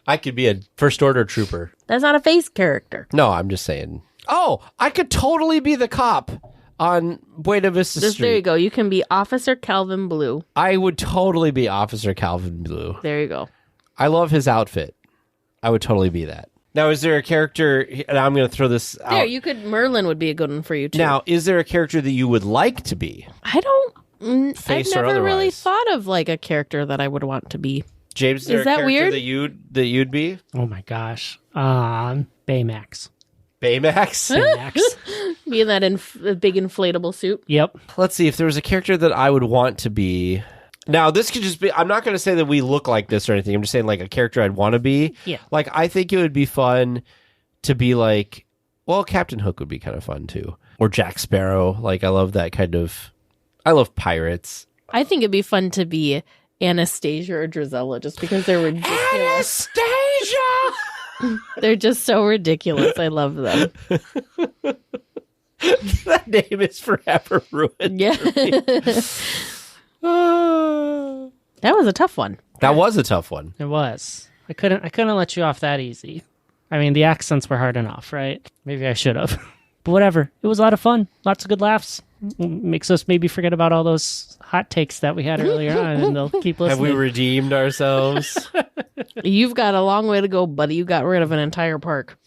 I could be a First Order trooper. That's not a face character. No, I'm just saying. Oh, I could totally be the cop on Buena Vista Street. There you go. You can be Officer Calvin Blue. I would totally be Officer Calvin Blue. There you go. I love his outfit. I would totally be that. Now, is there a character, and I'm going to throw this out. There, you could. Merlin would be a good one for you, too. Now, is there a character that you would like to be? I don't. Face I've or never really otherwise? thought of like a character that I would want to be. James, is there Is a that character weird? that you'd be? Oh my gosh. Baymax. Baymax? Baymax. Be in that big inflatable suit. Yep. Let's see, if there was a character that I would want to be. Now, this could just be, I'm not going to say that we look like this or anything. I'm just saying like a character I'd want to be. Yeah. Like, I think it would be fun to be like, well, Captain Hook would be kind of fun too. Or Jack Sparrow. Like, I love that kind of, I love pirates. I think it'd be fun to be Anastasia or Drizella just because they're ridiculous. Anastasia! They're just so ridiculous. I love them. That name is forever ruined. Yeah. That was a tough one. That was a tough one. It was. I couldn't let you off that easy. I mean, the accents were hard enough, right? Maybe I should have. But whatever. It was a lot of fun. Lots of good laughs. Makes us maybe forget about all those hot takes that we had earlier on, and they'll keep listening. Have we redeemed ourselves? You've got a long way to go, buddy. You got rid of an entire park.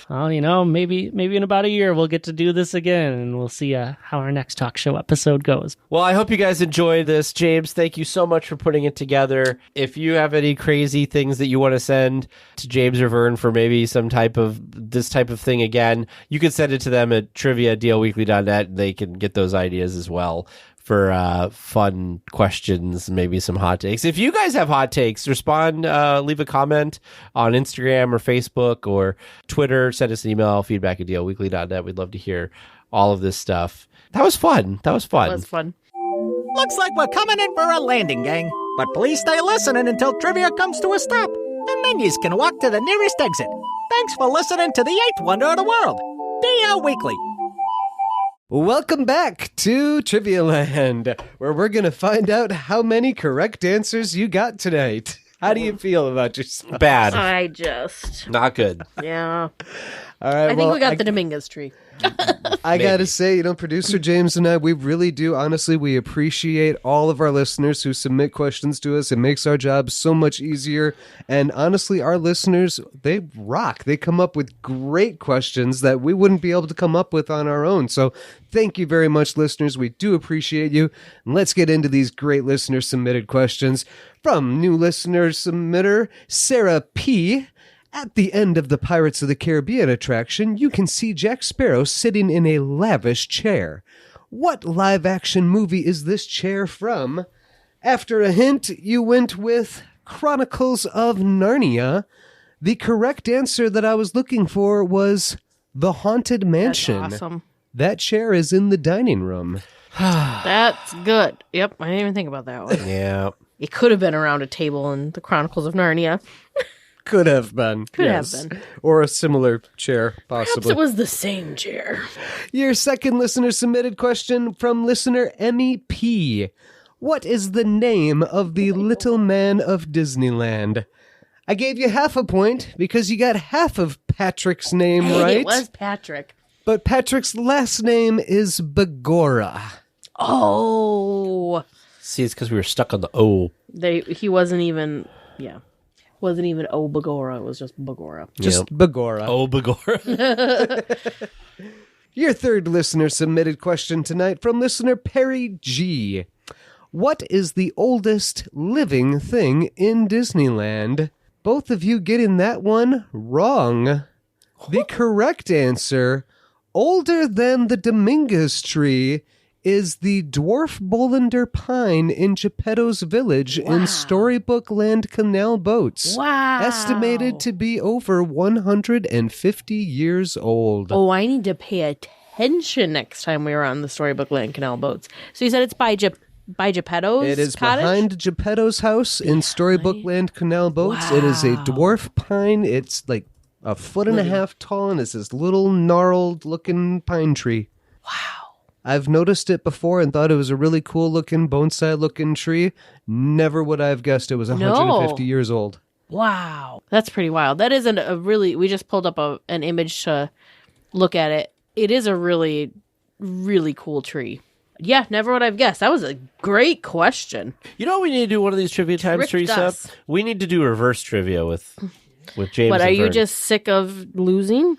Well, you know, maybe in about a year we'll get to do this again, and we'll see how our next talk show episode goes. Well, I hope you guys enjoyed this. James, thank you so much for putting it together. If you have any crazy things that you want to send to James or Vern for maybe some type of this type of thing again, you can send it to them at trivia@dlweekly.net. They can get those ideas as well for fun questions, maybe some hot takes. If you guys have hot takes, respond, leave a comment on Instagram or Facebook or Twitter. Send us an email, feedback@dlweekly.net. We'd love to hear all of this stuff. That was fun. That was fun. Looks like we're coming in for a landing, gang. But please stay listening until trivia comes to a stop. And then you can walk to the nearest exit. Thanks for listening to the 8th wonder of the world, DL Weekly. Welcome back to Trivia Land, where we're going to find out how many correct answers you got tonight. How do you feel about yourself? Bad. I just... Not good. Yeah. All right, I think we got the Dominguez tree. I gotta say, producer James and I, we really do. Honestly, we appreciate all of our listeners who submit questions to us. It makes our job so much easier. And honestly, our listeners, they rock. They come up with great questions that we wouldn't be able to come up with on our own. So thank you very much, listeners. We do appreciate you. And let's get into these great listener submitted questions from new listener submitter, Sarah P. At the end of the Pirates of the Caribbean attraction, you can see Jack Sparrow sitting in a lavish chair. What live-action movie is this chair from? After a hint, you went with Chronicles of Narnia. The correct answer that I was looking for was The Haunted Mansion. That's awesome. That chair is in the dining room. That's good. Yep, I didn't even think about that one. Yeah. It could have been around a table in the Chronicles of Narnia. Could have been. Could have been. Or a similar chair, possibly. Perhaps it was the same chair. Your second listener submitted question from listener Emmy P. What is the name of the little man of Disneyland? I gave you half a point because you got half of Patrick's name right. It was Patrick. But Patrick's last name is Bagora. Oh. See, it's because we were stuck on the O. He wasn't even, wasn't even Bagora. It was just Bagora. Just Bagora. O Bagora. Your third listener submitted question tonight from listener Perry G. What is the oldest living thing in Disneyland? Both of you getting that one wrong. The correct answer, older than the Dominguez tree, is the dwarf Bolander pine in Geppetto's Village in Storybook Land Canal Boats. Wow. Estimated to be over 150 years old. Oh, I need to pay attention next time we were on the Storybook Land Canal Boats. So you said it's by Geppetto's It is cottage? behind Geppetto's house in Storybook Land Canal Boats. Wow. It is a dwarf pine. It's like a foot and a half tall, and it's this little gnarled looking pine tree. Wow. I've noticed it before and thought it was a really cool looking, bonsai looking tree. Never would I have guessed it was 150 years old. Wow. That's pretty wild. That isn't a really, we just pulled up an image to look at it. It is a really, really cool tree. Yeah, never would I've guessed. That was a great question. You know what we need to do one of these trivia times, Tricked Teresa? us. We need to do reverse trivia with James. But are and you Vern. just sick of losing?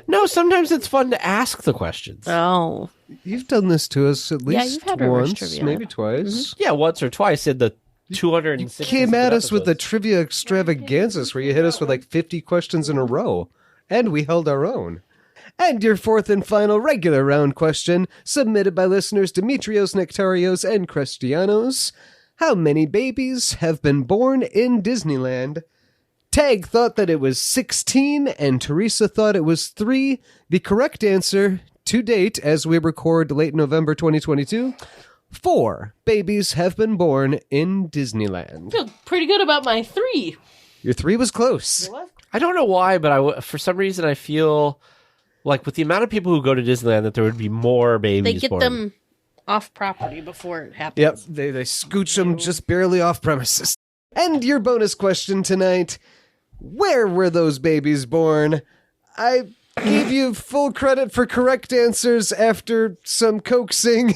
No, sometimes it's fun to ask the questions. Oh. You've done this to us at least you've had reverse once, trivia. maybe twice. Yeah, once or twice in the 260. Came at us with the trivia extravaganzas where you hit us with like 50 questions in a row. And we held our own. And your fourth and final regular round question, submitted by listeners Demetrios, Nectarios, and Cristianos. How many babies have been born in Disneyland? Tag thought that it was 16, and Teresa thought it was 3. The correct answer, to date, as we record late November 2022, 4 babies have been born in Disneyland. I feel pretty good about my 3. Your 3 was close. I don't know why, but for some reason I feel like with the amount of people who go to Disneyland that there would be more babies They get born. them off property before it happens. Yep, they scooch them just barely off premises. And your bonus question tonight, where were those babies born? I gave you full credit for correct answers after some coaxing.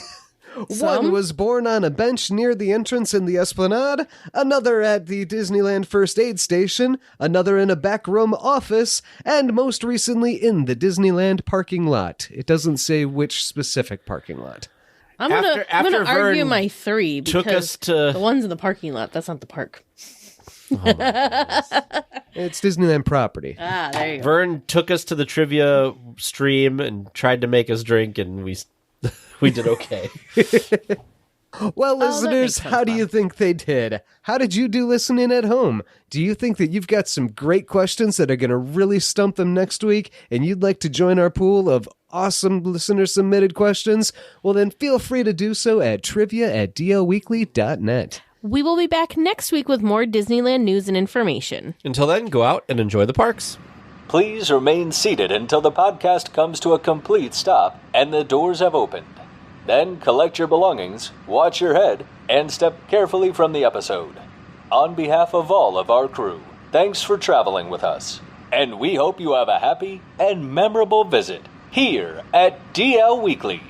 One was born on a bench near the entrance in the Esplanade, another at the Disneyland First Aid Station, another in a backroom office, and most recently in the Disneyland parking lot. It doesn't say which specific parking lot. I'm gonna argue Vern my 3 because took us to- the ones in the parking lot, that's not the park. It's Disneyland property. Ah, there you go. Vern took us to the trivia stream and tried to make us drink, and we did okay. Well, that listeners, makes sense, how do you think they did? How did you do listening at home? Do you think that you've got some great questions that are going to really stump them next week, and you'd like to join our pool of awesome listener-submitted questions? Well, then feel free to do so at trivia@dlweekly.net. We will be back next week with more Disneyland news and information. Until then, go out and enjoy the parks. Please remain seated until the podcast comes to a complete stop and the doors have opened. Then collect your belongings, watch your head, and step carefully from the episode. On behalf of all of our crew, thanks for traveling with us. And we hope you have a happy and memorable visit here at DL Weekly.